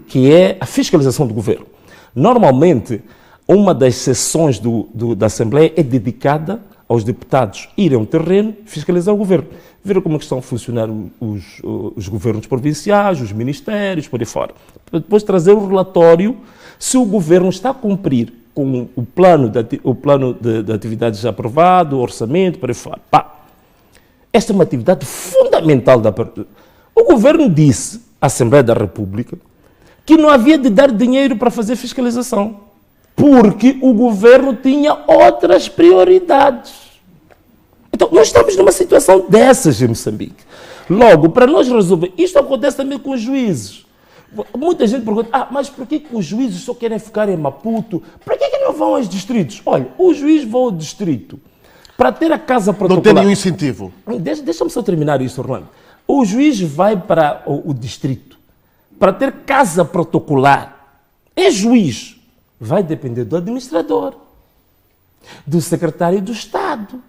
que é a fiscalização do governo. Normalmente, uma das sessões da Assembleia é dedicada aos deputados irem ao terreno fiscalizar o governo. Ver como estão a funcionar os governos provinciais, os ministérios, por aí fora. Depois trazer um relatório se o governo está a cumprir com o plano de atividades aprovado, o orçamento, por aí fora. Esta é uma atividade fundamental da parte. O governo disse à Assembleia da República que não havia de dar dinheiro para fazer fiscalização, porque o governo tinha outras prioridades. Então, nós estamos numa situação dessas em Moçambique. Logo, para nós resolver, isto acontece também com os juízes. Muita gente pergunta, mas por que os juízes só querem ficar em Maputo? Por que não vão aos distritos? Olha, o juiz vai ao distrito para ter a casa protocolar. Não tem nenhum incentivo. Deixa-me só terminar isso, Orlando. O juiz vai para o distrito para ter casa protocolar. É juiz. Vai depender do administrador, do secretário do Estado,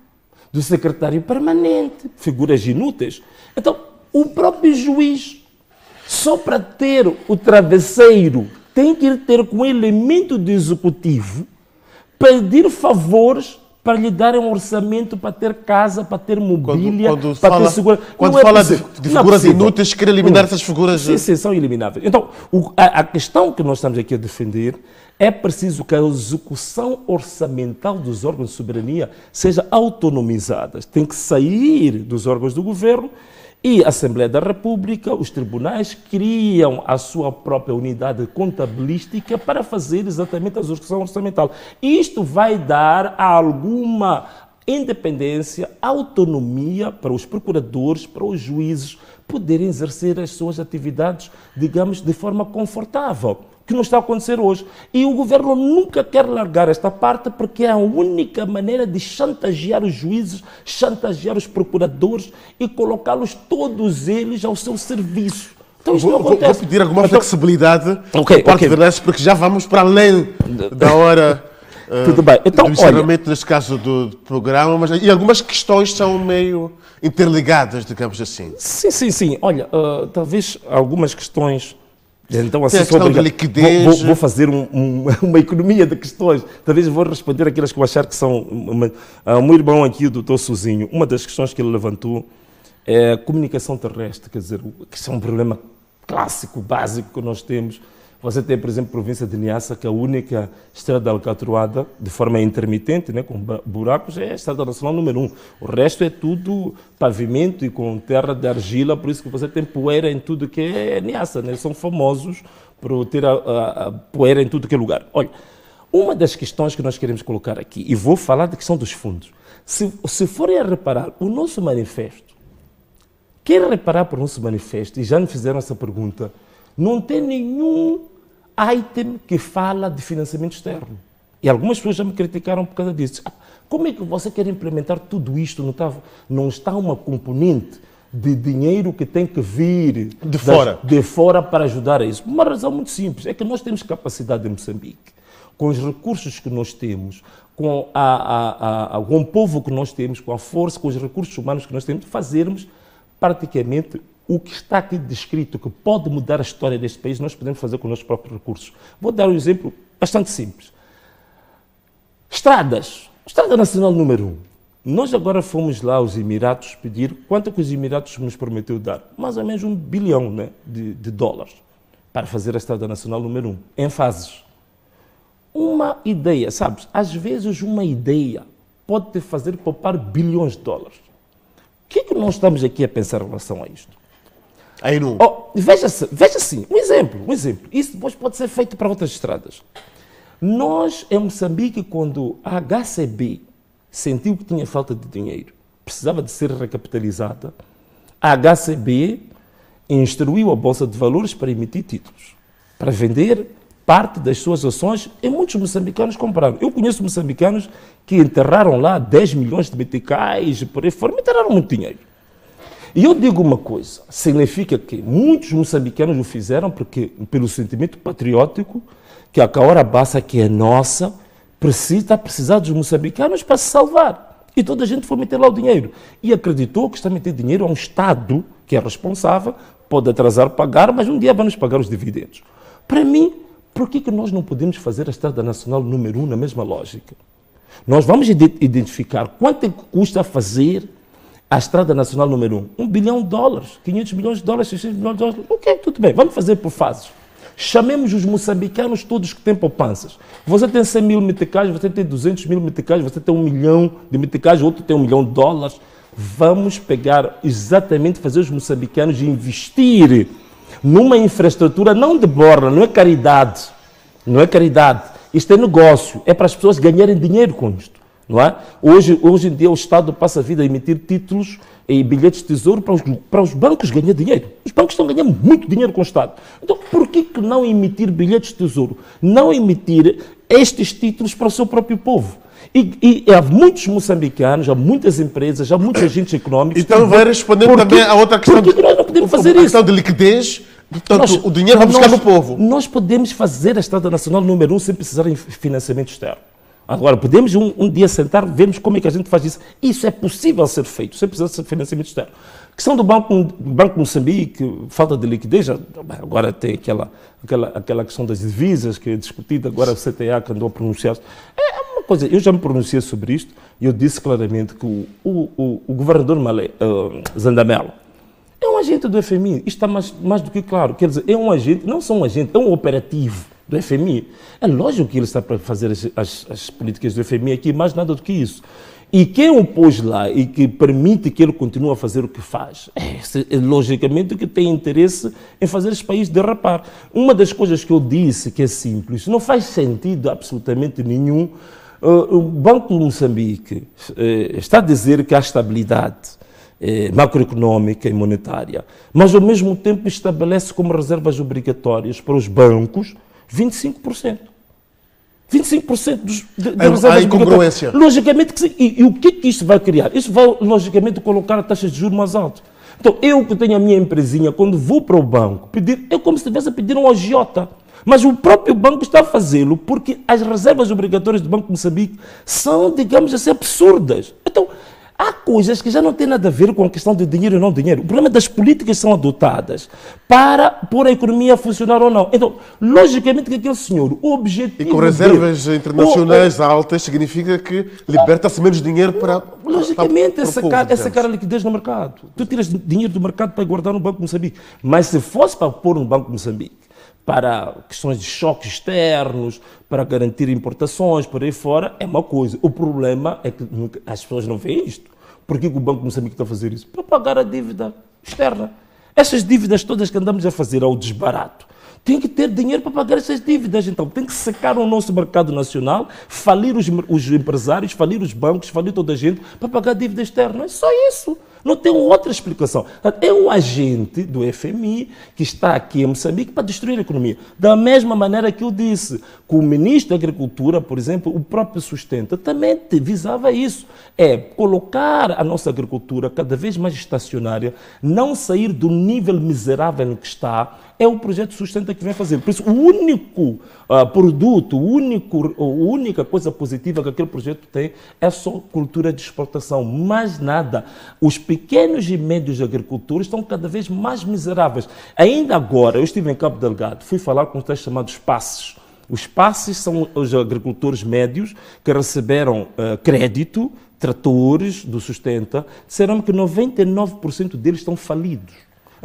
do secretário permanente, figuras inúteis. Então, o próprio juiz, só para ter o travesseiro, tem que ter com o elemento do executivo, pedir favores para lhe darem um orçamento para ter casa, para ter mobília, para ter segurança. Quando fala de figuras inúteis, quer eliminar essas figuras? Sim, são elimináveis. Então, a questão que nós estamos aqui a defender é preciso que a execução orçamental dos órgãos de soberania seja autonomizada. Tem que sair dos órgãos do governo e a Assembleia da República, os tribunais, criam a sua própria unidade contabilística para fazer exatamente a execução orçamental. Isto vai dar alguma independência, autonomia para os procuradores, para os juízes poderem exercer as suas atividades, digamos, de forma confortável, que não está a acontecer hoje. E o governo nunca quer largar esta parte porque é a única maneira de chantagear os juízes, chantagear os procuradores e colocá-los todos eles ao seu serviço. Então isto não acontece. Vou pedir alguma flexibilidade por parte de nós, porque já vamos para além da hora Tudo bem. Então, do encerramento, neste caso, do programa, mas e algumas questões são meio interligadas, digamos assim. Sim. Olha, talvez algumas questões... Então, assim, a questão da liquidez. Vou fazer uma economia de questões. Talvez vou responder aquelas que eu achar que são... O meu irmão aqui, o doutor Suzinho, uma das questões que ele levantou é a comunicação terrestre, quer dizer, que isso é um problema clássico, básico que nós temos. Você tem, por exemplo, a província de Niassa, que é a única estrada alcatroada, de forma intermitente, né, com buracos, é a estrada nacional número 1. O resto é tudo pavimento e com terra de argila, por isso que você tem poeira em tudo que é Niassa, né? São famosos por ter a poeira em tudo que é lugar. Olha, uma das questões que nós queremos colocar aqui, e vou falar da questão dos fundos, se forem a reparar o nosso manifesto, quem reparar para o nosso manifesto, e já me fizeram essa pergunta, não tem nenhum item que fala de financiamento externo. E algumas pessoas já me criticaram por causa disso. Como é que você quer implementar tudo isto? Não está uma componente de dinheiro que tem que vir de fora para ajudar a isso? Uma razão muito simples, é que nós temos capacidade em Moçambique, com os recursos que nós temos, com o povo que nós temos, com a força, com os recursos humanos que nós temos, de fazermos praticamente o que está aqui descrito, que pode mudar a história deste país, nós podemos fazer com os nossos próprios recursos. Vou dar um exemplo bastante simples. Estradas. Estrada Nacional número 1. Nós agora fomos lá aos Emirados pedir quanto que os Emirados nos prometeu dar. Mais ou menos $1 bilhão, né, de dólares para fazer a Estrada Nacional número 1, em fases. Uma ideia, sabes? Às vezes uma ideia pode te fazer poupar bilhões de dólares. O que é que nós estamos aqui a pensar em relação a isto? Aí não. Veja assim, um exemplo. Isso depois pode ser feito para outras estradas. Nós, em Moçambique, quando a HCB sentiu que tinha falta de dinheiro, precisava de ser recapitalizada, a HCB instruiu a Bolsa de Valores para emitir títulos, para vender parte das suas ações, e muitos moçambicanos compraram. Eu conheço moçambicanos que enterraram lá 10 milhões de meticais, por aí fora, enterraram muito dinheiro. E eu digo uma coisa, significa que muitos moçambicanos o fizeram porque, pelo sentimento patriótico, que a Kaora Bassa, que é nossa, está a precisar dos moçambicanos para se salvar. E toda a gente foi meter lá o dinheiro. E acreditou que está a meter dinheiro a um Estado que é responsável, pode atrasar pagar, mas um dia vai nos pagar os dividendos. Para mim, por que nós não podemos fazer a Estrada Nacional número 1 na mesma lógica? Nós vamos identificar quanto é que custa fazer a Estrada Nacional número 1. $1 bilhão, 500 milhões de dólares, 600 milhões de dólares. Ok, tudo bem, vamos fazer por fases. Chamemos os moçambicanos todos que têm poupanças. Você tem 100 mil meticais, você tem 200 mil meticais, você tem 1 milhão de meticais, outro tem $1 milhão. Vamos pegar exatamente, fazer os moçambicanos investir numa infraestrutura não de borla, não é caridade. Não é caridade. Isto é negócio. É para as pessoas ganharem dinheiro com isto. Não é? Hoje em dia o Estado passa a vida a emitir títulos e bilhetes de tesouro para os bancos ganhar dinheiro. Os bancos estão ganhando muito dinheiro com o Estado. Então, por que não emitir bilhetes de tesouro? Não emitir estes títulos para o seu próprio povo? E há muitos moçambicanos, há muitas empresas, há muitos agentes económicos... Então vai responder também a outra questão... Por que nós não podemos fazer isso? A questão de liquidez... Portanto, o dinheiro vai buscar no povo. Nós podemos fazer a Estrada Nacional número 1 sem precisar de financiamento externo. Agora, podemos um dia sentar, vermos como é que a gente faz isso. Isso é possível ser feito, sem precisar de financiamento externo. A questão do Banco Moçambique, falta de liquidez, agora tem aquela questão das divisas que é discutida, agora o CTA que andou a pronunciar-se. É uma coisa, eu já me pronunciei sobre isto e eu disse claramente que o governador Zandamelo é um agente do FMI, isto está mais do que claro. Quer dizer, é um agente, não só um agente, é um operativo do FMI. É lógico que ele está para fazer as políticas do FMI aqui, mais nada do que isso. E quem o pôs lá e que permite que ele continue a fazer o que faz, é logicamente que tem interesse em fazer esse país derrapar. Uma das coisas que eu disse, que é simples, não faz sentido absolutamente nenhum, o Banco de Moçambique está a dizer que há estabilidade macroeconómica e monetária, mas ao mesmo tempo estabelece como reservas obrigatórias para os bancos 25%. 25% de reservas há incongruência. Logicamente que sim. E o que é que isto vai criar? Isso vai, logicamente, colocar a taxa de juros mais alta. Então, eu que tenho a minha empresinha, quando vou para o banco pedir, é como se estivesse a pedir um agiota. Mas o próprio banco está a fazê-lo porque as reservas obrigatórias do Banco de Moçambique são, digamos assim, absurdas. Então, há coisas que já não têm nada a ver com a questão de dinheiro ou não dinheiro. O problema é das políticas que são adotadas para pôr a economia a funcionar ou não. Então, logicamente que aquele senhor, o objetivo... E com reservas internacionais altas, significa que liberta-se menos dinheiro para... Logicamente, é sacar a liquidez no mercado. Tu tiras dinheiro do mercado para guardar no Banco de Moçambique. Mas se fosse para pôr no Banco de Moçambique, para questões de choques externos, para garantir importações, por aí fora, é uma coisa. O problema é que as pessoas não veem isto. Por que o Banco de Moçambique está a fazer isso? Para pagar a dívida externa. Essas dívidas todas que andamos a fazer ao desbarato, tem que ter dinheiro para pagar essas dívidas. Então, tem que secar o nosso mercado nacional, falir os empresários, falir os bancos, falir toda a gente para pagar a dívida externa. É só isso. Não tem outra explicação. É um agente do FMI que está aqui em Moçambique para destruir a economia. Da mesma maneira que eu disse, que o ministro da Agricultura, por exemplo, o próprio Sustenta, também visava isso. É colocar a nossa agricultura cada vez mais estacionária, não sair do nível miserável em que está, é o projeto Sustenta que vem fazer. Por isso, o único produto, a única coisa positiva que aquele projeto tem é só cultura de exportação, mais nada. Os pequenos e médios agricultores estão cada vez mais miseráveis. Ainda agora, eu estive em Cabo Delgado, fui falar com os chamados PASSES. Os PASSES são os agricultores médios que receberam crédito, tratores do Sustenta, disseram que 99% deles estão falidos.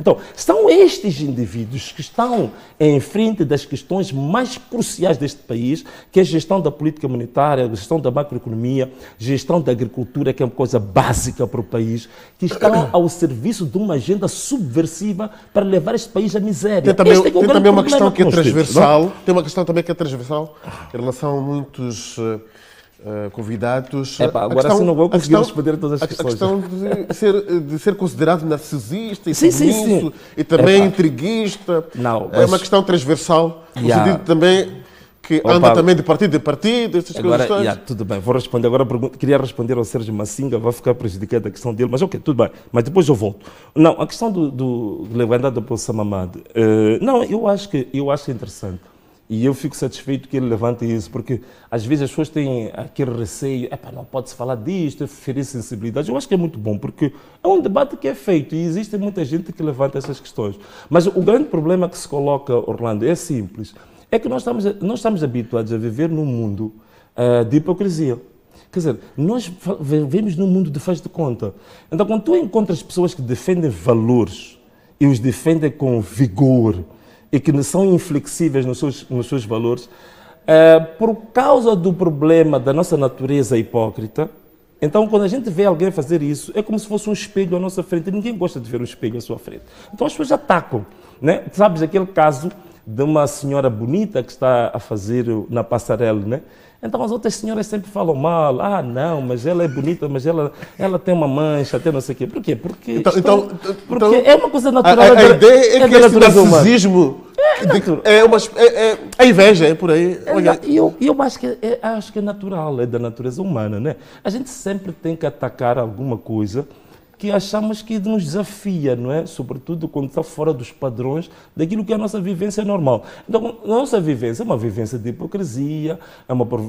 Então, são estes indivíduos que estão em frente das questões mais cruciais deste país, que é a gestão da política monetária, a gestão da macroeconomia, gestão da agricultura, que é uma coisa básica para o país, que estão ao serviço de uma agenda subversiva para levar este país à miséria. Tem também uma questão que é transversal, tem uma questão também que é transversal em relação a muitos convidados. Agora sim não vou conseguir responder todas as questões. A questão de ser considerado narcisista e sim. e também intriguista. Não, é uma questão transversal, no sentido também que anda também de partido, essas coisas todas. Tudo bem, vou responder. Agora queria responder ao Sérgio Massinga, vai ficar prejudicada a questão dele, mas ok, tudo bem, mas depois eu volto. Não, a questão do levantada pelo Samamad, não, eu acho que é interessante. E eu fico satisfeito que ele levante isso, porque às vezes as pessoas têm aquele receio, não pode-se falar disto, ferir sensibilidades. Eu acho que é muito bom, porque é um debate que é feito e existe muita gente que levanta essas questões. Mas o grande problema que se coloca, Orlando, é simples. É que nós estamos habituados a viver num mundo de hipocrisia. Quer dizer, nós vivemos num mundo de faz de conta. Então, quando tu encontras pessoas que defendem valores e os defendem com vigor e que são inflexíveis nos seus valores, por causa do problema da nossa natureza hipócrita, então, quando a gente vê alguém fazer isso, é como se fosse um espelho à nossa frente. Ninguém gosta de ver um espelho à sua frente. Então, as pessoas atacam. Né? Sabes, aquele caso de uma senhora bonita que está a fazer na passarela, né? Então as outras senhoras sempre falam mal, não, mas ela é bonita, mas ela tem uma mancha, até não sei o quê. Por quê? Porque é uma coisa natural. A ideia é que esse narcisismo é inveja, é por aí. Eu acho que é natural, é da natureza humana, né? A gente sempre tem que atacar alguma coisa que achamos que nos desafia, não é? Sobretudo quando está fora dos padrões daquilo que é a nossa vivência normal. Então, a nossa vivência é uma vivência de hipocrisia,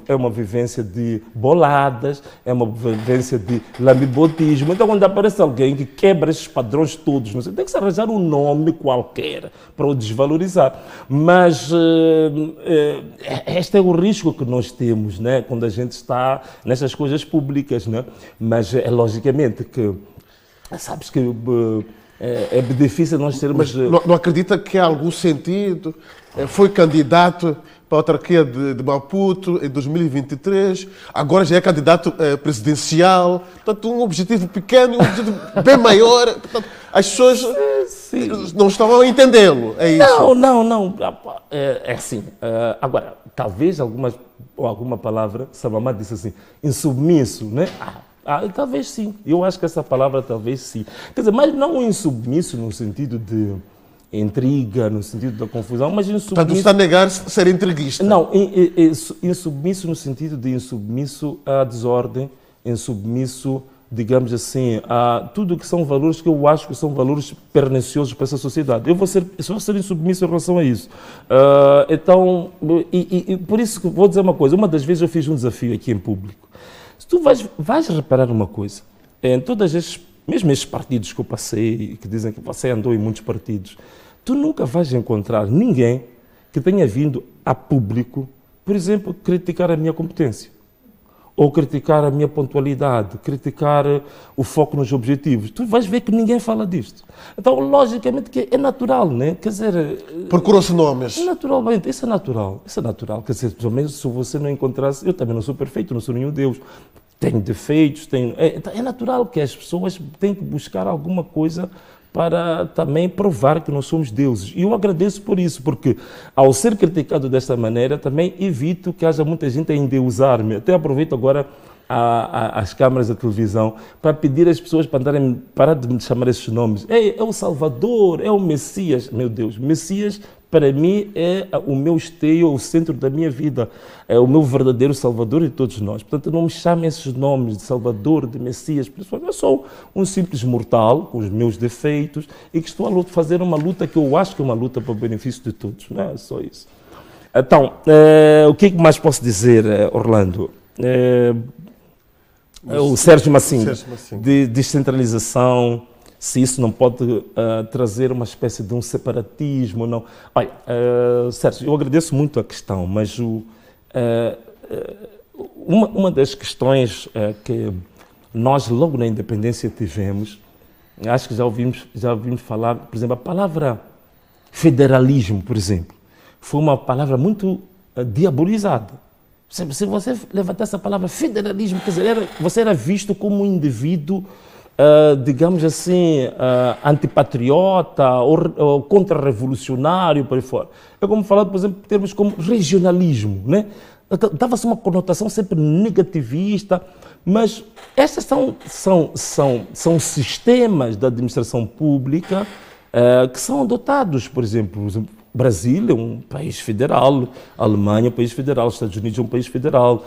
é uma vivência de boladas, é uma vivência de lambibotismo. Então, quando aparece alguém que quebra esses padrões todos, não sei, tem que se arranjar um nome qualquer para o desvalorizar. Mas este é o risco que nós temos, né? Quando a gente está nessas coisas públicas, né? Mas é logicamente que sabes que é difícil nós termos... Mas não acredita que há algum sentido? Foi candidato para a autarquia de Maputo em 2023, agora já é candidato presidencial, portanto um objetivo pequeno e um objetivo bem maior. Portanto, as pessoas não estavam a entendê-lo, é isso? Não. É assim. Agora, talvez alguma palavra, Samamad disse assim, insubmisso, né? Talvez sim. Eu acho que essa palavra talvez sim. Quer dizer, mas não insubmisso no sentido de intriga, no sentido da confusão, mas insubmisso... Portanto, está a negar ser intriguista. Não, insubmisso no sentido de insubmisso à desordem, insubmisso, digamos assim, a tudo que são valores que eu acho que são valores perniciosos para essa sociedade. Eu vou ser insubmisso em relação a isso. Então, por isso que vou dizer uma coisa. Uma das vezes eu fiz um desafio aqui em público. Se tu vais reparar uma coisa, em todas mesmo estes partidos que eu passei, que dizem que você andou em muitos partidos, tu nunca vais encontrar ninguém que tenha vindo a público, por exemplo, criticar a minha competência, ou criticar a minha pontualidade, criticar o foco nos objetivos. Tu vais ver que ninguém fala disto. Então, logicamente, que é natural, né? Quer dizer... Procurou-se nomes. Naturalmente, isso é natural. Quer dizer, pelo menos se você não encontrasse... Eu também não sou perfeito, não sou nenhum Deus. Tenho defeitos, é natural que as pessoas têm que buscar alguma coisa para também provar que nós somos deuses. E eu agradeço por isso, porque ao ser criticado desta maneira, também evito que haja muita gente a endeusar-me. Até aproveito agora as câmaras da televisão para pedir às pessoas para parar de me chamar esses nomes. É o Salvador, é o Messias. Meu Deus, Messias para mim é o meu esteio, o centro da minha vida. É o meu verdadeiro Salvador de todos nós. Portanto, não me chamem esses nomes de Salvador, de Messias. Eu sou um simples mortal, com os meus defeitos, e que estou a fazer uma luta que eu acho que é uma luta para o benefício de todos. Não é só isso. Então, o que mais posso dizer, Orlando? O Sérgio Massinga, de descentralização, se isso não pode trazer uma espécie de um separatismo, não. Olha, Sérgio, eu agradeço muito a questão, mas uma das questões que nós logo na independência tivemos, acho que já ouvimos falar, por exemplo, a palavra federalismo, por exemplo, foi uma palavra muito diabolizada. Se você levantar essa palavra federalismo, quer dizer, você era visto como um indivíduo digamos assim, antipatriota ou contra-revolucionário, por aí fora. É como falar, por exemplo, termos como regionalismo, né? Dava-se uma conotação sempre negativista, mas estes são sistemas da administração pública que são adotados, por exemplo, Brasil é um país federal, a Alemanha é um país federal, os Estados Unidos é um país federal.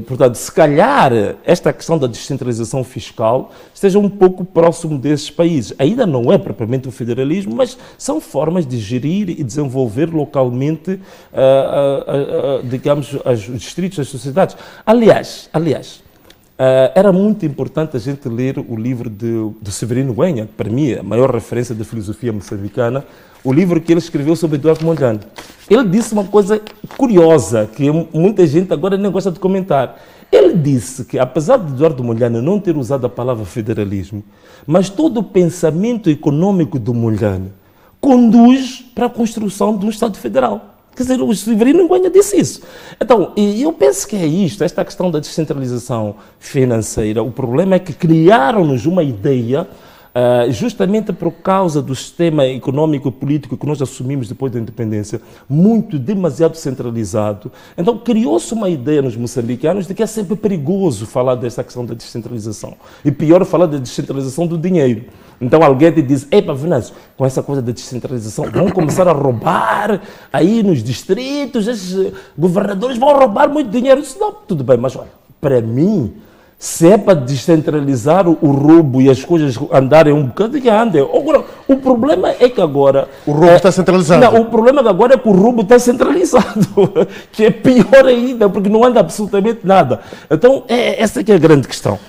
Portanto, se calhar esta questão da descentralização fiscal esteja um pouco próximo desses países. Ainda não é propriamente o federalismo, mas são formas de gerir e desenvolver localmente, digamos, os distritos, as sociedades. Aliás, era muito importante a gente ler o livro de Severino Guenha, que para mim é a maior referência da filosofia moçambicana, o livro que ele escreveu sobre Eduardo Mondlane. Ele disse uma coisa curiosa, que muita gente agora nem gosta de comentar. Ele disse que, apesar de Eduardo Mondlane não ter usado a palavra federalismo, mas todo o pensamento econômico do Mondlane conduz para a construção de um Estado federal. Quer dizer, o Severino Guenha disse isso. Então, eu penso que é isto, esta questão da descentralização financeira. O problema é que criaram-nos uma ideia, justamente por causa do sistema econômico e político que nós assumimos depois da independência, demasiado centralizado. Então, criou-se uma ideia nos moçambicanos de que é sempre perigoso falar desta questão da descentralização. E pior, falar da descentralização do dinheiro. Então alguém te diz, epa, Venâncio, com essa coisa da descentralização, vão começar a roubar aí nos distritos, esses governadores vão roubar muito dinheiro. Isso não, tudo bem, mas olha, para mim, se é para descentralizar o roubo e as coisas andarem um bocado, que andem. Agora, o problema é que agora... O roubo está centralizado. Não, o problema é que agora é que o roubo está centralizado, que é pior ainda, porque não anda absolutamente nada. Então, essa que é a grande questão.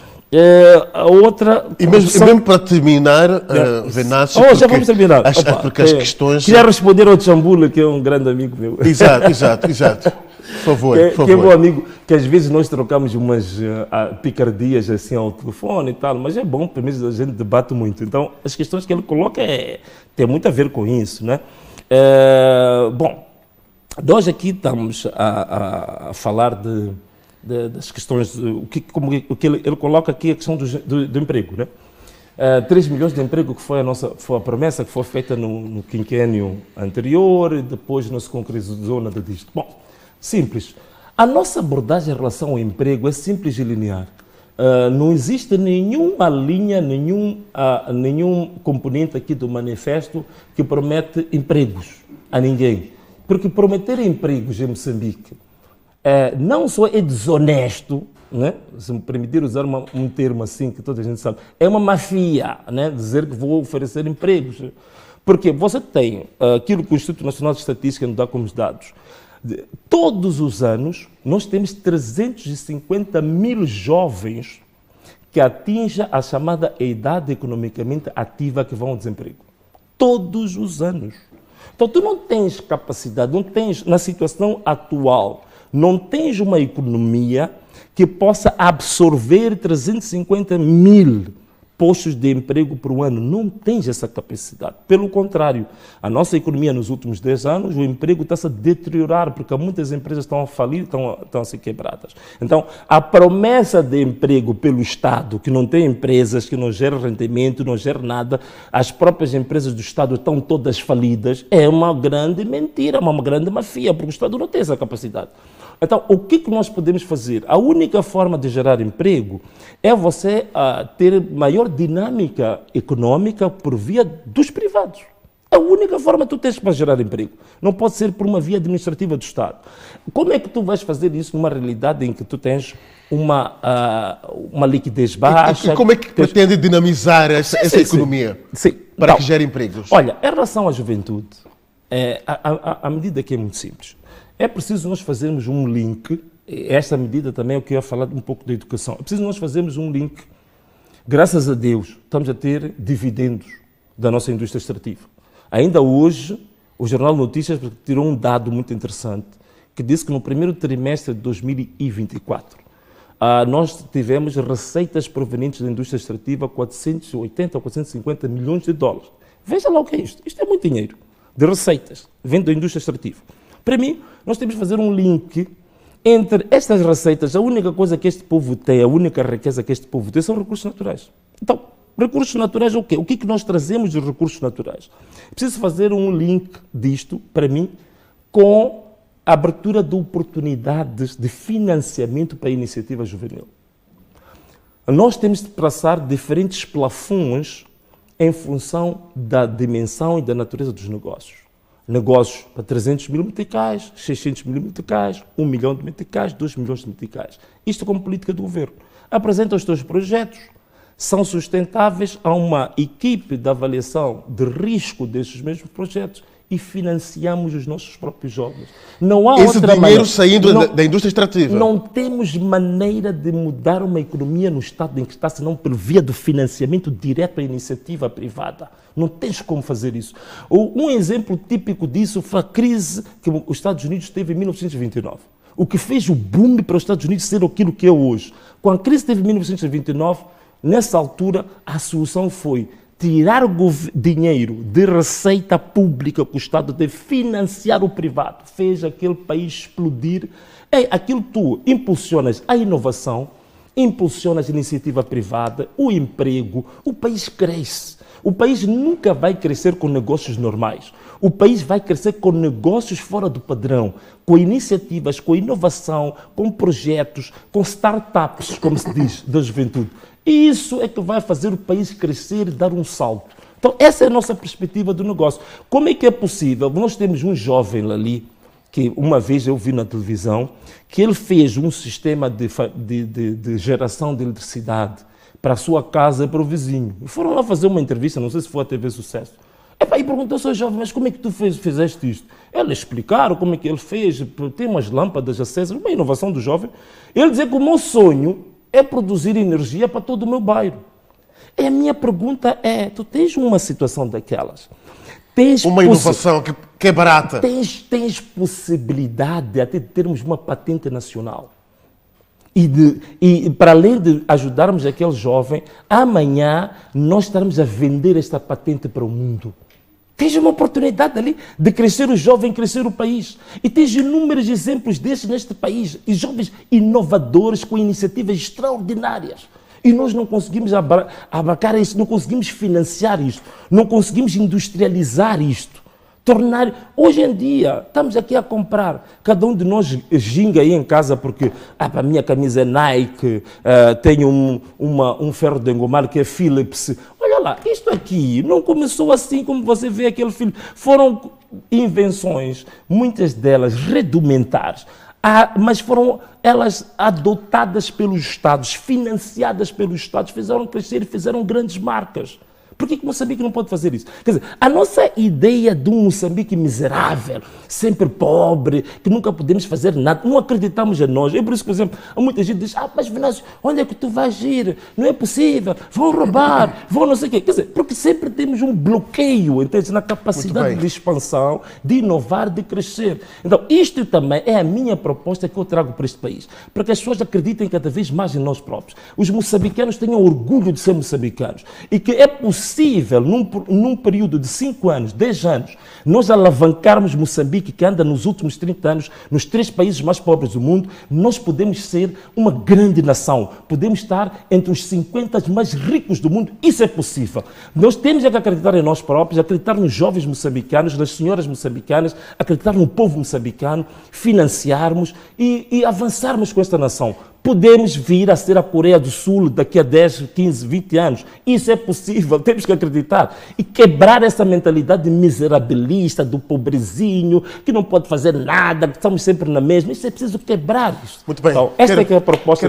A outra... E mesmo para terminar, Venâncio... já vamos terminar. Porque as questões... Queria responder ao Tchambula, que é um grande amigo meu. Exato. Por favor. Que é meu amigo, que às vezes nós trocamos umas picardias assim ao telefone e tal, mas é bom, pelo menos a gente debate muito. Então, as questões que ele coloca tem muito a ver com isso, né? Bom, nós aqui estamos a falar das questões, o que ele coloca aqui, a questão do emprego, né? 3 milhões de emprego que foi a promessa que foi feita no quinquênio anterior e depois não se concretizou nada disto. Bom, simples. A nossa abordagem em relação ao emprego é simples e linear. Não existe nenhuma linha, nenhum componente aqui do manifesto que promete empregos a ninguém. Porque prometer empregos em Moçambique não só é desonesto, né? Se me permitir usar um termo assim que toda a gente sabe, é uma mafia, né? Dizer que vou oferecer empregos. Porque você tem aquilo que o Instituto Nacional de Estatística nos dá como dados. Todos os anos, nós temos 350 mil jovens que atingem a chamada idade economicamente ativa que vão ao desemprego. Todos os anos. Então, tu não tens capacidade, não tens, na situação atual, não tens uma economia que possa absorver 350 mil postos de emprego por ano. Não tens essa capacidade. Pelo contrário, a nossa economia nos últimos 10 anos, o emprego está-se a deteriorar, porque muitas empresas estão a falir, estão a ser quebradas. Então, a promessa de emprego pelo Estado, que não tem empresas, que não gera rendimento, não gera nada, as próprias empresas do Estado estão todas falidas, é uma grande mentira, uma grande mafia, porque o Estado não tem essa capacidade. Então, o que nós podemos fazer? A única forma de gerar emprego é você ter maior dinâmica econômica por via dos privados. É a única forma que tu tens para gerar emprego. Não pode ser por uma via administrativa do Estado. Como é que tu vais fazer isso numa realidade em que tu tens uma liquidez baixa? E como é que pretende dinamizar essa economia para então, que gere empregos? Olha, em relação à juventude, a medida aqui é muito simples. É preciso nós fazermos um link, esta medida também é o que eu ia falar um pouco da educação, é preciso nós fazermos um link, graças a Deus, estamos a ter dividendos da nossa indústria extrativa. Ainda hoje, o Jornal Notícias tirou um dado muito interessante, que disse que no primeiro trimestre de 2024, nós tivemos receitas provenientes da indústria extrativa 480 ou 450 milhões de dólares. Veja lá o que é isto. Isto é muito dinheiro de receitas, vindo da indústria extrativa. Para mim, nós temos que fazer um link entre estas receitas. A única coisa que este povo tem, a única riqueza que este povo tem são recursos naturais. Então, Recursos naturais é o quê? O que é que nós trazemos de recursos naturais? Preciso fazer um link disto, para mim, com a abertura de oportunidades de financiamento para a iniciativa juvenil. Nós temos de traçar diferentes plafons em função da dimensão e da natureza dos negócios. Negócios para 300 mil meticais, 600 mil meticais, 1 milhão de meticais, 2 milhões de meticais. Isto como política do governo. Apresenta os teus projetos, são sustentáveis a uma equipe de avaliação de risco desses mesmos projetos e financiamos os nossos próprios jovens. Não há esse outra dinheiro maneira. saindo da indústria extrativa. Não temos maneira de mudar uma economia no estado em que está, senão por via do financiamento direto à iniciativa privada. Não tens como fazer isso. Um exemplo típico disso foi a crise que os Estados Unidos teve em 1929. O que fez o boom para os Estados Unidos ser aquilo que é hoje. Quando a crise teve em 1929, nessa altura, a solução foi tirar dinheiro de receita pública que o Estado deve financiar o privado. Fez aquele país explodir. Aquilo tu impulsionas a inovação, impulsionas a iniciativa privada, o emprego, o país cresce. O país nunca vai crescer com negócios normais. O país vai crescer com negócios fora do padrão, com iniciativas, com inovação, com projetos, com startups, como se diz, da juventude. E isso é que vai fazer o país crescer e dar um salto. Então, essa é a nossa perspectiva do negócio. Como é que é possível? Nós temos um jovem ali, que uma vez eu vi na televisão, que ele fez um sistema de geração de eletricidade para a sua casa e para o vizinho. E foram lá fazer uma entrevista, não sei se foi a TV Sucesso. E perguntou ao seu jovem, mas como é que tu fizeste isto? Eles explicaram como é que ele fez, tem umas lâmpadas acesas, uma inovação do jovem. Ele dizia que o meu sonho é produzir energia para todo o meu bairro. E a minha pergunta é, tu tens uma situação daquelas? Uma inovação que é barata. Tens possibilidade de até termos uma patente nacional. E para além de ajudarmos aquele jovem, amanhã nós estaremos a vender esta patente para o mundo. Tens uma oportunidade ali de crescer o jovem, crescer o país. E tens inúmeros exemplos desses neste país. E jovens inovadores com iniciativas extraordinárias. E nós não conseguimos abarcar isso, não conseguimos financiar isto, não conseguimos industrializar isto. Hoje em dia, estamos aqui a comprar. Cada um de nós ginga aí em casa porque a minha camisa é Nike, tenho um ferro de engomar que é Philips. Olha lá, isto aqui não começou assim como você vê aquele filme. Foram invenções, muitas delas rudimentares, mas foram elas adotadas pelos Estados, financiadas pelos Estados, fizeram crescer e fizeram grandes marcas. Por que Moçambique não pode fazer isso? Quer dizer, a nossa ideia de um Moçambique miserável, sempre pobre, que nunca podemos fazer nada, não acreditamos em nós. É por isso que, por exemplo, muita gente diz, mas Venâncio, onde é que tu vais ir? Não é possível, vão roubar, vão não sei o quê. Quer dizer, porque sempre temos um bloqueio, entende? Na capacidade de expansão, de inovar, de crescer. Então, isto também é a minha proposta que eu trago para este país, para que as pessoas acreditem cada vez mais em nós próprios. Os moçambicanos tenham orgulho de ser moçambicanos e que é possível, num período de 5 anos, 10 anos, nós alavancarmos Moçambique, que anda nos últimos 30 anos, nos 3 países mais pobres do mundo, nós podemos ser uma grande nação, podemos estar entre os 50 mais ricos do mundo, isso é possível. Nós temos que acreditar em nós próprios, acreditar nos jovens moçambicanos, nas senhoras moçambicanas, acreditar no povo moçambicano, financiarmos e avançarmos com esta nação. Podemos vir a ser a Coreia do Sul daqui a 10, 15, 20 anos. Isso é possível, temos que acreditar. E quebrar essa mentalidade miserabilista, do pobrezinho, que não pode fazer nada, que estamos sempre na mesma. Isso é preciso quebrar. Muito bem. Então, esta é a proposta.